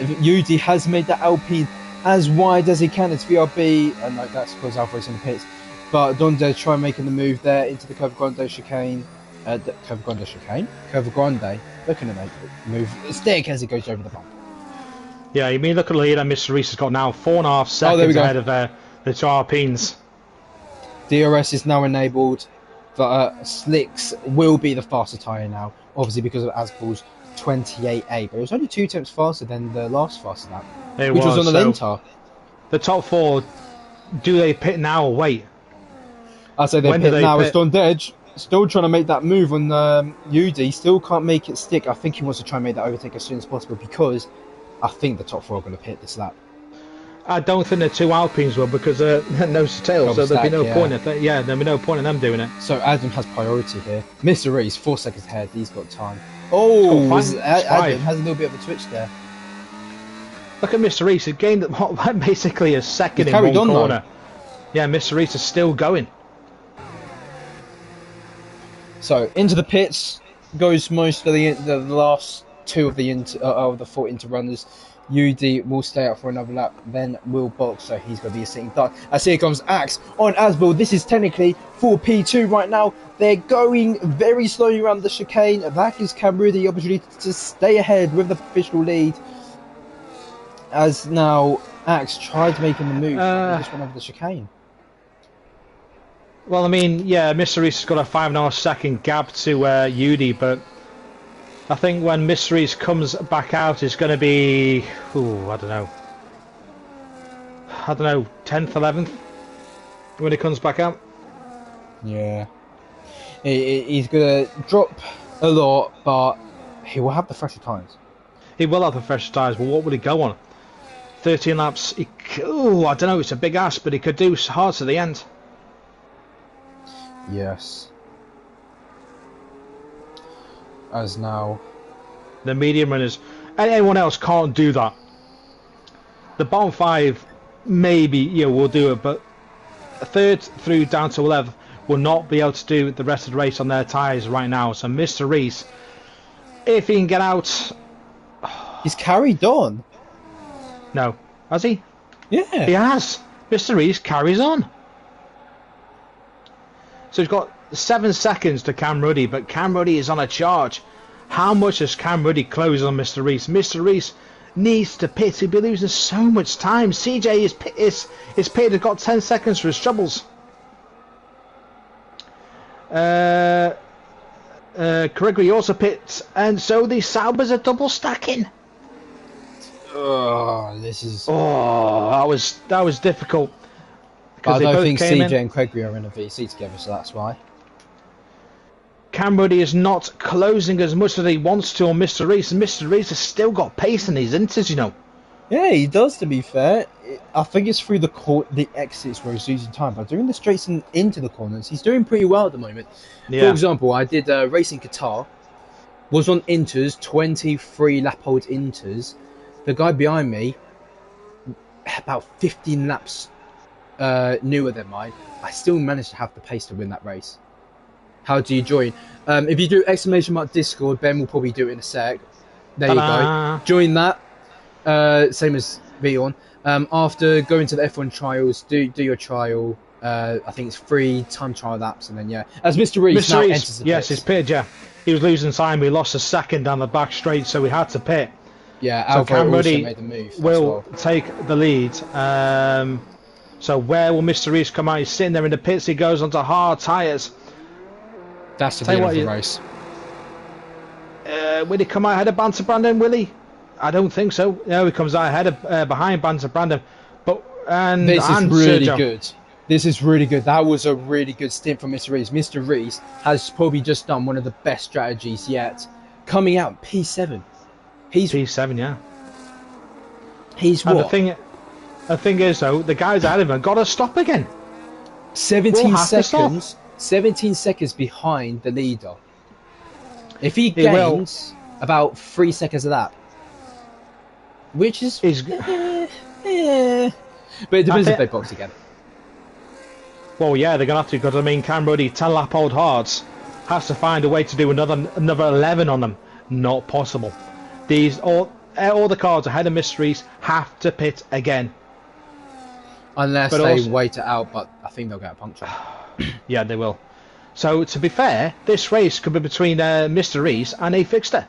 UD has made that Alpine as wide as he can. It's VRB. And no, that's because Alvaro's in the pits. But Don Dej try making the move there into the Curva Grande chicane. Curva Grande. Looking to make the move. Stick as he goes over the bump. Yeah, you mean look at the lead, and Mr. Reese has got now 4.5 seconds ahead of the two Alpines. DRS is now enabled, but Slicks will be the faster tyre now, obviously because of Aspel's 28.8, but it was only 2 tenths faster than the last fast lap, which was on the Lentar. The top 4, do they pit now or wait? I say they pit now. It's Don Dej still trying to make that move on UD, still can't make it stick. I think he wants to try and make that overtake as soon as possible, because I think the top 4 are going to pit this lap. I don't think the two Alpines will, because no tail, so there'll be no point. There'll be no point in them doing it. So Adam has priority here. Mr. Reese 4 seconds ahead. He's got time. Oh, Adam has a little bit of a twitch there. Look at Mr. Reese. He gained basically a second in one corner. Yeah, Mr. Reese is still going. So into the pits goes most of the last 2 of the 4 Inter runners. UD will stay out for another lap, then will box, so he's going to be a sitting duck. As here comes Axe on Aspel. This is technically for P2 right now. They're going very slowly around the chicane. That gives Cam Rudy the opportunity to stay ahead with the official lead. As now Axe tried making the move, just went over the chicane. Well, I mean, yeah, Mr. Reese has got a 5.5 second gap to UD, but I think when Mysteries comes back out, it's going to be, I don't know, 10th, 11th, when it comes back out. Yeah. He's going to drop a lot, but he will have the fresher tyres. He will have the fresher tyres, but what would he go on? 13 laps. I don't know, it's a big ask, but he could do hard to the end. Yes. As now, the medium runners, anyone else can't do that. The bottom 5 maybe will do it, but 3rd through down to 11th will not be able to do the rest of the race on their tyres right now. So Mr. Reese, if he can get out, he's carried on. No, has he? Yeah, he has. Mr. Reese carries on. So he's got 7 seconds to Cam Ruddy, but Cam Ruddy is on a charge. How much does Cam Ruddy close on Mr. Reese? Mr. Reese needs to pit. He'd be losing so much time. CJ is pitted. He's got 10 seconds for his troubles. Gregory also pits, and so the Saubers are double stacking. This is. That was difficult. I don't think CJ and Gregory are in a VC together, so that's why. Cam Ruddy is not closing as much as he wants to on Mr. Reese, and Mr. Reese has still got pace in his inters, Yeah, he does, to be fair. I think it's through the exits where he's losing time, but doing the straights and into the corners, he's doing pretty well at the moment. Yeah. For example, I did racing Qatar, was on inters, 23 lap hold inters. The guy behind me, about 15 laps newer than mine, I still managed to have the pace to win that race. How do you join? If you do ! Discord, Ben will probably do it in a sec. There you go. Join that. Same as Vion. After going to the F1 trials, do your trial. I think it's 3 time trial laps, and then as Mr. Reese now enters the pits. He's pitted. Yeah, he was losing time. We lost a second down the back straight, so we had to pit. Yeah, so Cam Ruddy made the move will take the lead. So where will Mr. Reese come out? He's sitting there in the pits. He goes onto hard tyres. That's the beginning of the race. Will he come out ahead of Banter Brandon, will he? I don't think so. No, he comes out ahead of behind Banter Brandon. This is really good. This is really good. That was a really good stint from Mr. Reese. Mr. Reese has probably just done one of the best strategies yet. Coming out P7. He's P7, yeah. He's and what? The thing is, though, the guys ahead of him got to stop again. 17 seconds. 17 seconds behind the leader. If he gains about 3 seconds of that, which is but it depends if they box together. Well, yeah, they're gonna have to, because I mean, Cam Ruddy, 10 lap old hards, has to find a way to do another 11 on them. Not possible. These all the cars ahead of Mysteries have to pit again. Unless they wait it out, but I think they'll get a puncture. Yeah, they will. So, to be fair, this race could be between Mr. Reese and a fixture.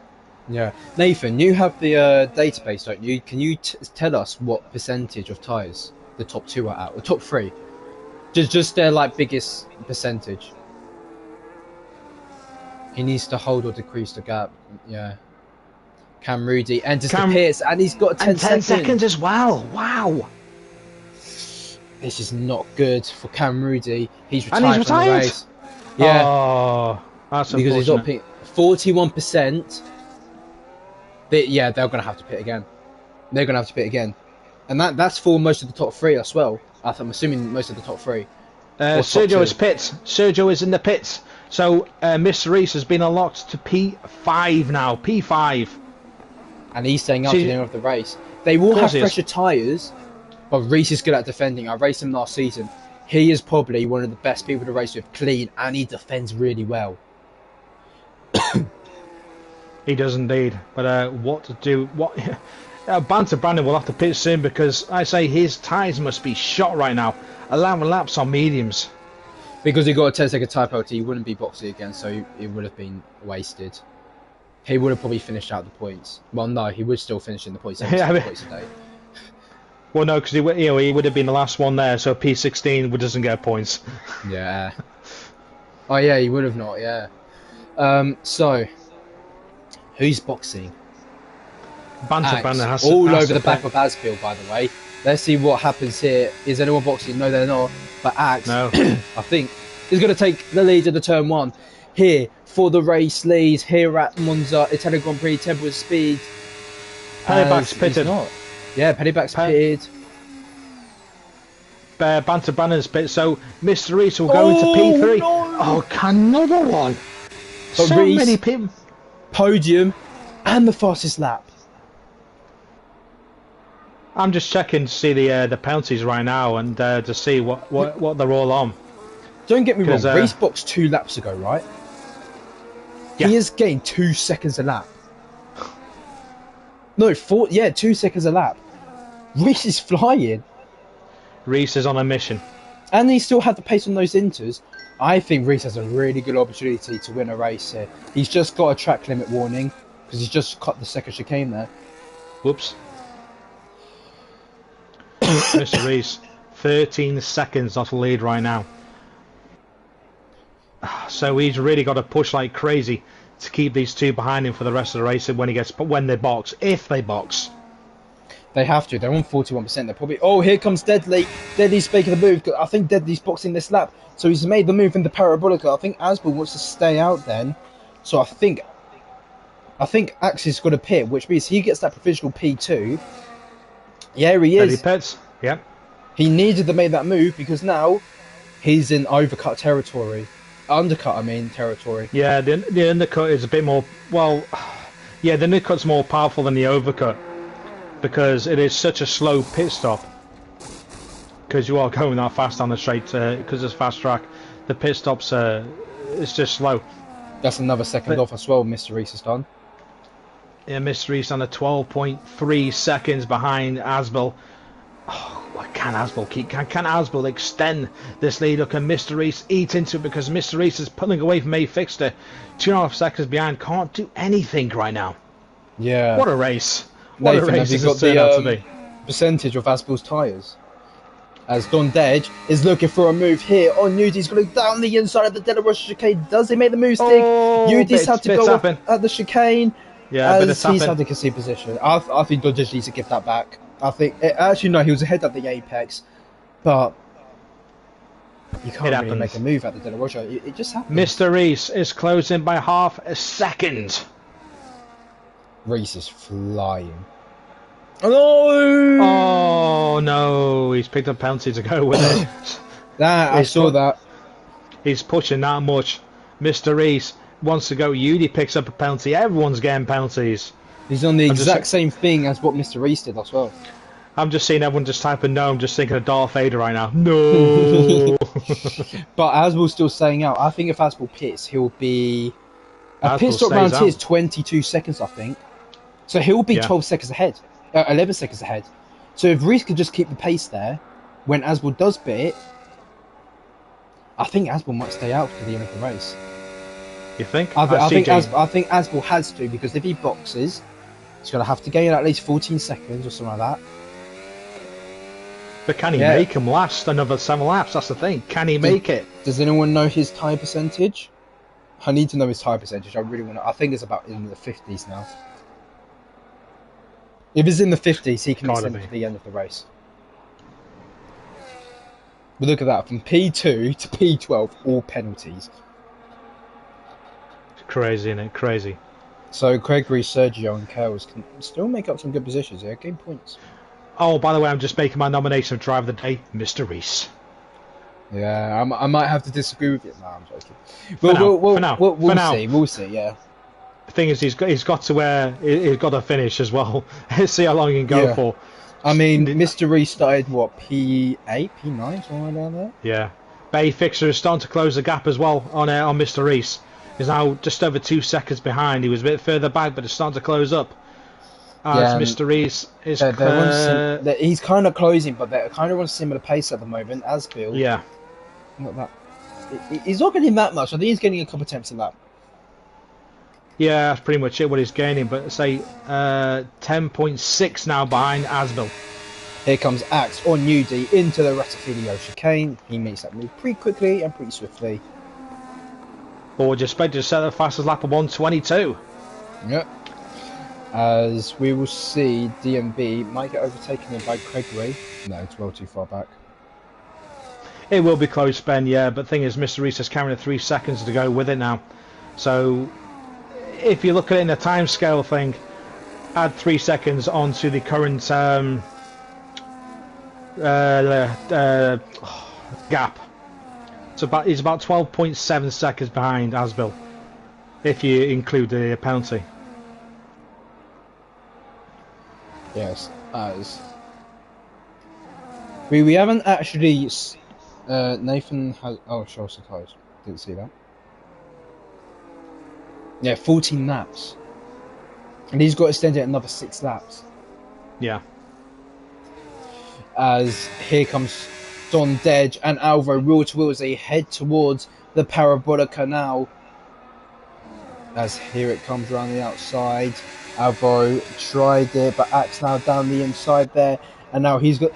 Yeah. Nathan, you have the database, don't you? Can you tell us what percentage of tyres the top 2 are at? The top 3? Just their biggest percentage. He needs to hold or decrease the gap. Yeah. Cam Ruddy enters the pits, and he's got 10 seconds as well. Wow. This is not good for Cam Ruddy. He's retired from the race. Yeah. Oh, that's because he's not pitting. 41%. They're going to have to pit again. They're going to have to pit again. And that's for most of the top 3 as well. I'm assuming most of the top 3. Sergio is pits. Sergio is in the pits. So Mr. Reese has been unlocked to P5 now. P5. And he's staying up to the end of the race. They will have fresher tyres, but Reese is good at defending. I raced him last season. He is probably one of the best people to race with, clean, and he defends really well. He does indeed. But what to do? Banter Brandon will have to pit soon, because I say his tyres must be shot right now. 11 laps on mediums. Because he got a 10-second tyre penalty, he wouldn't be boxing again, so it would have been wasted. He would have probably finished out the points. Well, no, he would still finish in the points. Points a day. Well, no, because he would have been the last one there, so P16 doesn't get points. Yeah. Oh, yeah, he would have not, yeah. So, Who's boxing? Banter Axe. has All has over the back of Asbill, by the way. Let's see what happens here. Is anyone boxing? No, they're not. But Axe, No. I think, is going to take the lead in the turn one. Here for the race leads here at Monza, Italian Grand Prix, Temple of Speed. Pennyback's pitted. Yeah, Pennyback's pitted. Banter Brandon's pit. So Mr. Reese will go into P3. No. Oh, another one. But so Reese, many people. Podium and the fastest lap. I'm just checking to see the penalties right now and to see what they're all on. Don't get me wrong, Reese boxed 2 laps ago, right? Yeah. He has gained 2 seconds a lap. No, 2 seconds a lap. Reese is flying. Reese is on a mission. And he still had the pace on those inters. I think Reese has a really good opportunity to win a race here. He's just got a track limit warning because he's just cut the second chicane there. Whoops. Mr. Reese, 13 seconds off the lead right now. So he's really got to push like crazy to keep these 2 behind him for the rest of the race when they box, if they box. They have to. They're on 41%. They're probably... Oh, here comes Deadly. Deadly's making the move. I think Deadly's boxing this lap. So he's made the move in the Parabolica. I think Asbel wants to stay out then. So I think Axe is going to pit, which means he gets that provisional P2. Yeah, he is. He pits. Yeah. He needed to make that move because now he's in undercut territory. Territory. Yeah, the undercut is a bit more... Well, yeah, the undercut's more powerful than the overcut. Because it is such a slow pit stop. Because you are going that fast on the straight, because it's fast track. The pit stops, it's just slow. That's another second off as well, Mr. Reese has done. Yeah, Mr. Reese on a 12.3 seconds behind Asbel. Oh, can Asbel can Asbel extend this lead? Look, can Mr. Reese eat into it because Mr. Reese is pulling away from A Fixter. 2.5 seconds behind, can't do anything right now. Yeah. What a race. What Nathan, a race has got the percentage of Asbel's tyres? As Don Dedge is looking for a move here on Udi's going down the inside of the De La Rocha chicane. Does he make the move stick? Udi's had to go at the chicane. Yeah, as he's had to concede position. I think Don Dedge needs to give that back. I think actually no, he was ahead at the apex, but you can't really make a move at the De La Rocha. It just happens. Mr. Reese is closing by half a second. Reese is flying. Oh no! Oh no! He's picked up penalty to go with it. I saw that. He's pushing that much. Mr. Reese wants to go. Udi picks up a penalty. Everyone's getting penalties. He's on the exact same thing as what Mr. Reese did as well. I'm just seeing everyone just typing no. I'm just thinking of Darth Vader right now. No. But Asbel's still staying out. I think if Asbel pits, he'll be. A pit stop round here is 22 seconds, I think. So he'll be 12 seconds ahead. 11 seconds ahead. So if Reese could just keep the pace there, when Asbel does pit, I think Asbel might stay out to the end of the race. You think? I think Asbel has to, because if he boxes, he's going to have to gain at least 14 seconds or something like that. But can he make him last another 7 laps? That's the thing. Can he make it? Does anyone know his tyre percentage? I need to know his tyre percentage. I really want to. I think it's about in the 50s now. If it's in the 50s, he can extend to the end of the race. But look at that. From P2 to P12, all penalties. It's crazy, isn't it? Crazy. So Gregory, Sergio and Kells can still make up some good positions here. Game points. Oh, by the way, I'm just making my nomination of Driver of the Day, Mr. Reese. Yeah, I might have to disagree with you. No, I'm joking. We'll see, yeah. The thing is, he's got to where he's got to finish as well. See how long he can go for. I mean, Mr. Reese started what, P8, P9, somewhere down there. Yeah, Bay Fixer is starting to close the gap as well on Mr. Reese. He's now just over 2 seconds behind. He was a bit further back, but it's starting to close up. Mr. Reese is. He's kind of closing, but they're kind of on a similar pace at the moment as Bill. Yeah. Not that. He's not getting that much. I think he's getting a couple attempts in that. Yeah, that's pretty much it, what he's gaining. But say 10.6 now behind Asbel. Here comes Axe on Nudie into the Retafilio chicane. He makes that move pretty quickly and pretty swiftly. But we're just expected to set the fastest lap of 1:22. Yep. as we will see DMB might get overtaken by Gregory. No, it's well too far back. It will be close, Ben, yeah, but the thing is, Mr. Reese is carrying 3 seconds to go with it now. So, if you look at it in a time scale thing, add 3 seconds onto the current gap. So he's about 12.7 seconds behind Asbill, if you include the penalty. Yes, as we haven't actually. Nathan has. Oh, shows the close. Didn't see that. Yeah, 14 laps, and he's got to extend it another 6 laps. Yeah. As here comes Don Dedge and Alvaro wheel to wheel as they head towards the Parabolic Canal. As here it comes around the outside. Alvaro tried it, but Axe now down the inside there, and now he's got.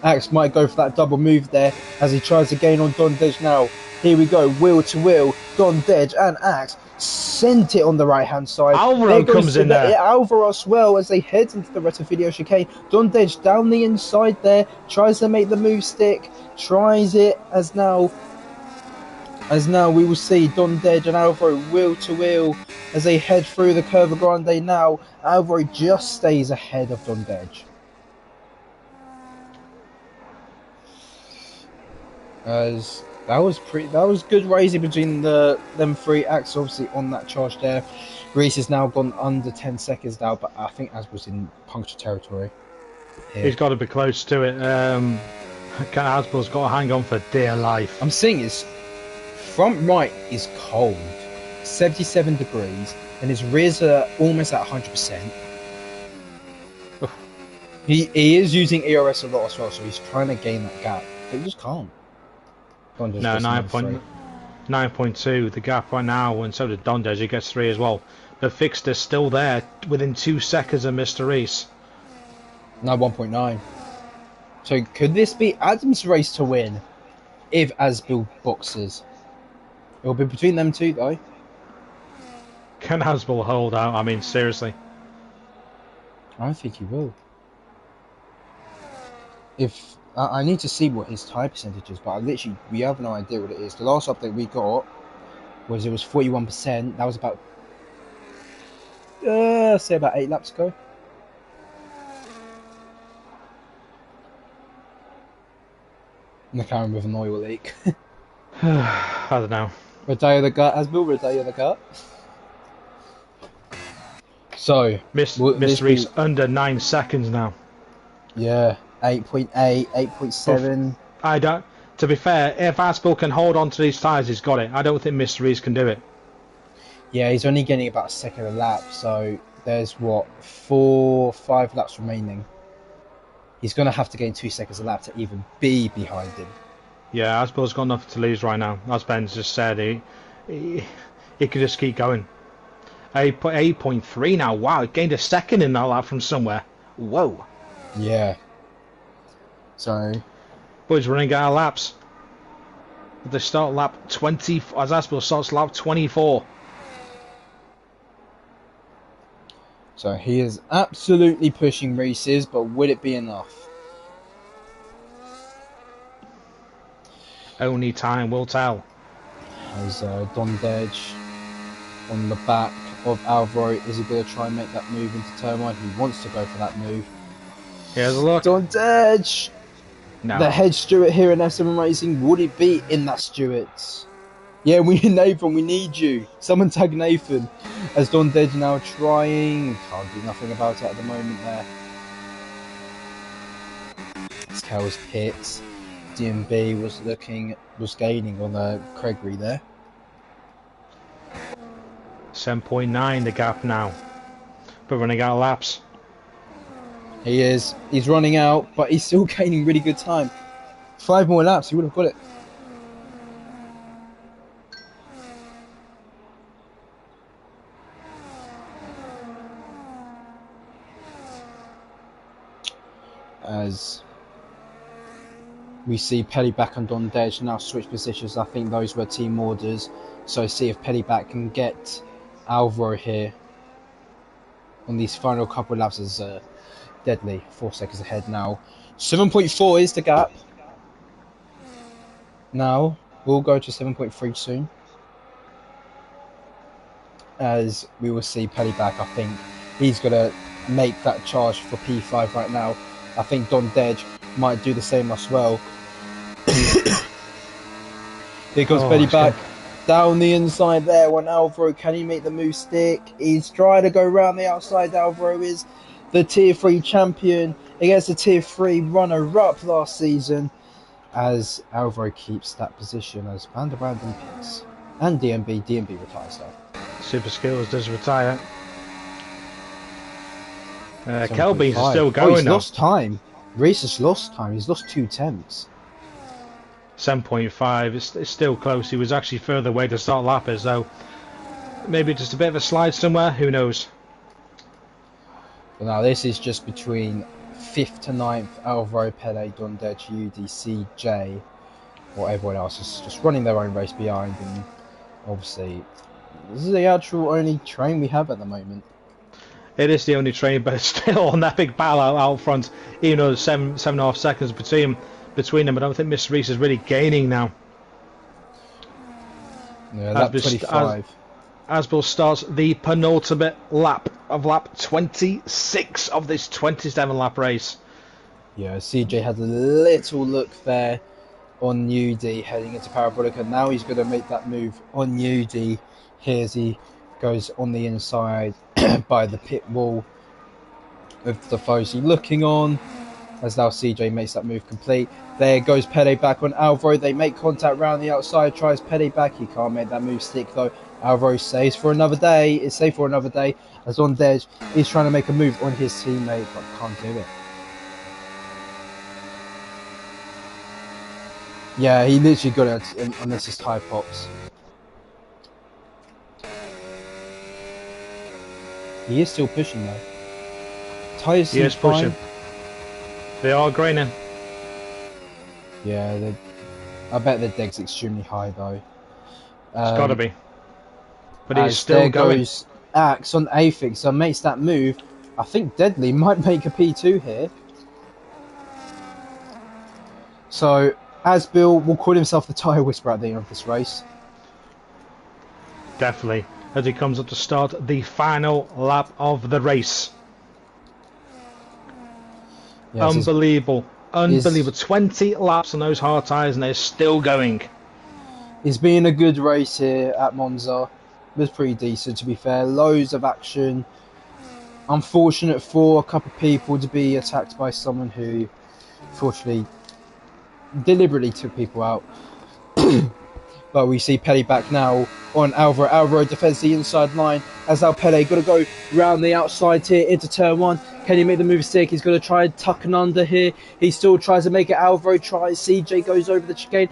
Axe might go for that double move there as he tries to gain on Don Dedge now. Here we go, wheel to wheel. Don Dedge and Axe sent it on the right hand side. Alvaro comes in there. Alvaro as well as they head into the Reto Video chicane. Don Dedge down the inside there, tries to make the move stick, tries it as now we will see Don Dedge and Alvaro wheel to wheel as they head through the Curva Grande now. Alvaro just stays ahead of Don Dedge. As that was good racing between them three. Axe obviously on that charge there. Reese has now gone under 10 seconds now, but I think Az was in puncture territory here. He's got to be close to it. Asbill's got to hang on for dear life. I'm seeing his front right is cold, 77 degrees, and his rears are almost at 100%. He is using ERS a lot as well, so he's trying to gain that gap, but he just can't. No, 9.2 the gap right now, and so did Don Dedge. He gets 3 as well. But Fixter's still there within 2 seconds of Mr. Reese. Now 1.9. So could this be Adam's race to win if Asbill boxes? It will be between them two though. Can Asbill hold out? I mean, seriously. I don't think he will. If I need to see what his tire percentage is, but we have no idea what it is. The last update we got was 41%. That was about say about 8 laps ago. McLaren with an oil leak. I don't know. Rodeo the gut, Asbill, Rodeo the gut. So Mr. Reese under 9 seconds now. Yeah. 8.8, 8.7. I don't. To be fair, if Asbill can hold on to these tyres, he's got it. I don't think Mr. Reese can do it. Yeah, he's only getting about a second a lap, so there's 4-5 laps remaining. He's going to have to gain 2 seconds a lap to even be behind him. Yeah, Asbill's got nothing to lose right now. As Ben's just said, he could just keep going. 8.3 now. Wow, he gained a second in that lap from somewhere. Whoa. Yeah. So, boys, running out of laps. They start lap 20 as Asbill starts lap 24. So he is absolutely pushing races, but would it be enough? Only time will tell. As Don Dedge on the back of Alvaro, is he going to try and make that move into turn 1? He wants to go for that move. Here's a look. Don Dedge! No. The head steward here in F7 Racing, would it be in that Stewart's? Yeah, we need Nathan, we need you. Someone tag Nathan. As Don Dedge now trying. Can't do nothing about it at the moment there. As Cal's hits. DMB was gaining on Gregory there. 7.9 the gap now. But running out of laps. He is. He's running out, but he's still gaining really good time. 5 more laps, he would have got it. As we see Pellyback and Don Dedge now switch positions. I think those were team orders. So see if Pellyback can get Alvaro here on these final couple of laps as Deadly 4 seconds ahead now. 7.4 is the gap. Now we'll go to 7.3 soon, as we will see Pelly back. I think he's gonna make that charge for P5 right now. I think Don Dej might do the same as well. Here comes Pelly back. Down the inside there on Alvaro. Can he make the move stick? He's trying to go around the outside. Alvaro is the Tier 3 champion against the Tier 3 runner-up last season, as Alvaro keeps that position as Van der Branden pits. And DMB retires though. Super Skills does retire. Kelby's still going. He's lost time. Reese has lost time. He's lost 2 attempts. 7.5. It's still close. He was actually further away to start lappers, though. Maybe just a bit of a slide somewhere. Who knows? But now this is just between 5th to 9th. Alvaro, Pele, Dondej, UD, CJ, or everyone else is just running their own race behind. And obviously, this is the actual only train we have at the moment. It is the only train, but it's still on that big battle out front. Even though there's 7.5 seconds between them, I don't think Mr. Reese is really gaining now. Yeah, lap 25. Asbill starts the penultimate lap of lap 26 of this 27 lap race. Yeah, CJ had a little look there on UD heading into Parabolica. Now he's going to make that move on UD here as he goes on the inside by the pit wall with the Fosi looking on, as now CJ makes that move complete. There goes Pele back on Alvaro. They make contact round the outside, tries Pele back. He can't make that move stick though. Alvaro saves for another day. It's safe for another day, as Dej is trying to make a move on his teammate, but can't do it. Yeah, he literally got it unless his tyre pops. He is still pushing though. Tyres seem fine. They are graining. Yeah, I bet the deg's extremely high though. It's got to be. But he's still there going. Goes Axe on Afix, so makes that move. I think Deadly might make a P2 here. So Asbill will call himself the tyre whisperer at the end of this race. Definitely, as he comes up to start the final lap of the race. Yeah, unbelievable. 20 laps on those hard tyres and they're still going. It's been a good race here at Monza. It was pretty decent, to be fair. Loads of action. Unfortunate for a couple of people to be attacked by someone who, fortunately, deliberately took people out. But we see Pele back now on Alvaro. Alvaro defends the inside line, as now Pele got to go round the outside here into turn 1. Can he make the move stick? He's going to try and tuck and under here. He still tries to make it. Alvaro tries. CJ goes over the chicane.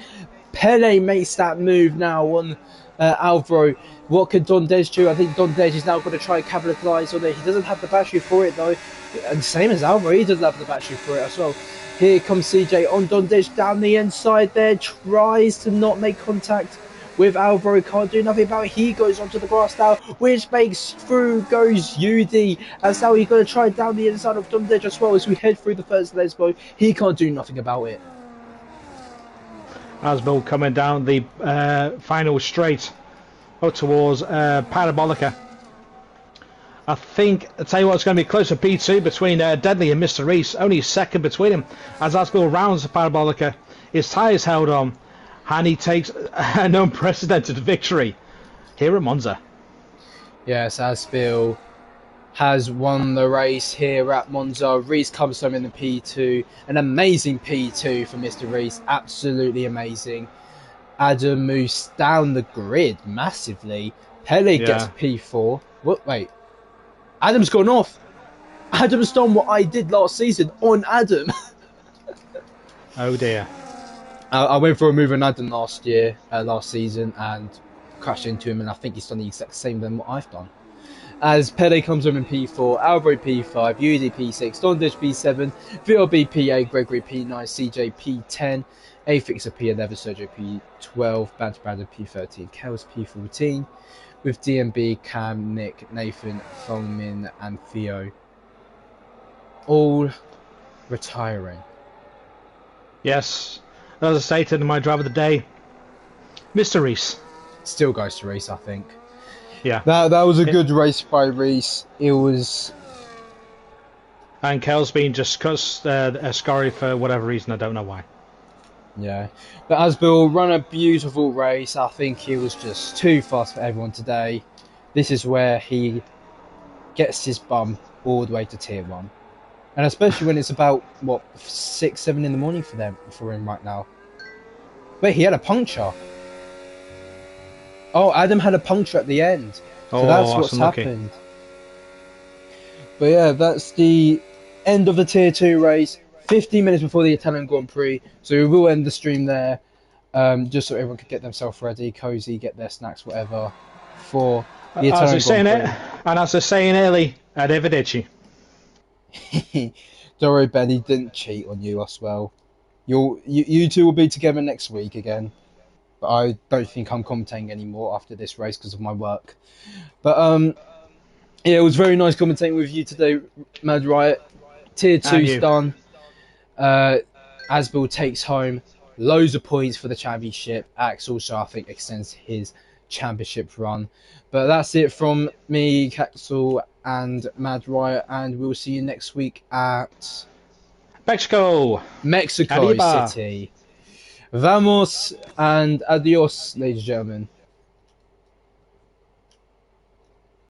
Pele makes that move now on Alvaro. What can Don Dej do? I think Don Dej is now going to try and capitalise on it. He doesn't have the battery for it though. And same as Alvaro, he doesn't have the battery for it as well. Here comes CJ on Don Dej down the inside there. Tries to not make contact with Alvaro. Can't do nothing about it. He goes onto the grass now, which makes through goes UD. As now he's going to try down the inside of Don Dej as well as we head through the first Lesbo. He can't do nothing about it. Asbill coming down the final straight up towards Parabolica. I tell you what, it's going to be close to P2 between Deadly and Mr. Reese. Only a second between him. As Asbill rounds the Parabolica, his tyres held on, and he takes an unprecedented victory here at Monza. Yes, Asbill has won the race here at Monza. Reese comes home in the P2. An amazing P2 for Mr. Reese. Absolutely amazing. Adam moves down the grid massively. Pele gets P4. What? Wait. Adam's gone off. Adam's done what I did last season on Adam. Oh dear. I went for a move on Adam last season, and crashed into him, and I think he's done the exact same than what I've done. As Pele comes home in P4, Alvaro P5, UD P6, Dondej P7, VLB P8, Gregory P9, CJ P10, Afixer P11, Sergio P12, Banter Brandon P13, Kels P14, with DMB, Cam, Nick, Nathan, Thongmin, and Theo all retiring. Yes. As I say to my driver of the day, Mr. Reese. Still goes to Reese, I think. Yeah. That was a good race by Reese. It was. And Kel's been just scurry for whatever reason, I don't know why. Yeah. But Asbill run a beautiful race. I think he was just too fast for everyone today. This is where he gets his bum all the way to tier 1. And especially when it's about, 6, 7 in the morning for him right now. Wait, he had a puncture. Oh, Adam had a puncture at the end. So that's what's happened. But yeah, that's the end of the Tier 2 race. 15 minutes before the Italian Grand Prix. So we will end the stream there. Just so everyone could get themselves ready, cozy, get their snacks, whatever. For the Italian Grand Prix. And as they're saying early, arrivederci. Don't worry, Ben, he didn't cheat on you as well. You two will be together next week again. But I don't think I'm commentating anymore after this race because of my work. But yeah, it was very nice commentating with you today, Mad Riot. Tier 2's done. Asbill takes home loads of points for the championship. Axe also, I think, extends his championship run. But that's it from me, Caxel, and Mad Riot, and we'll see you next week at Mexico City. Vamos and adios, ladies and gentlemen.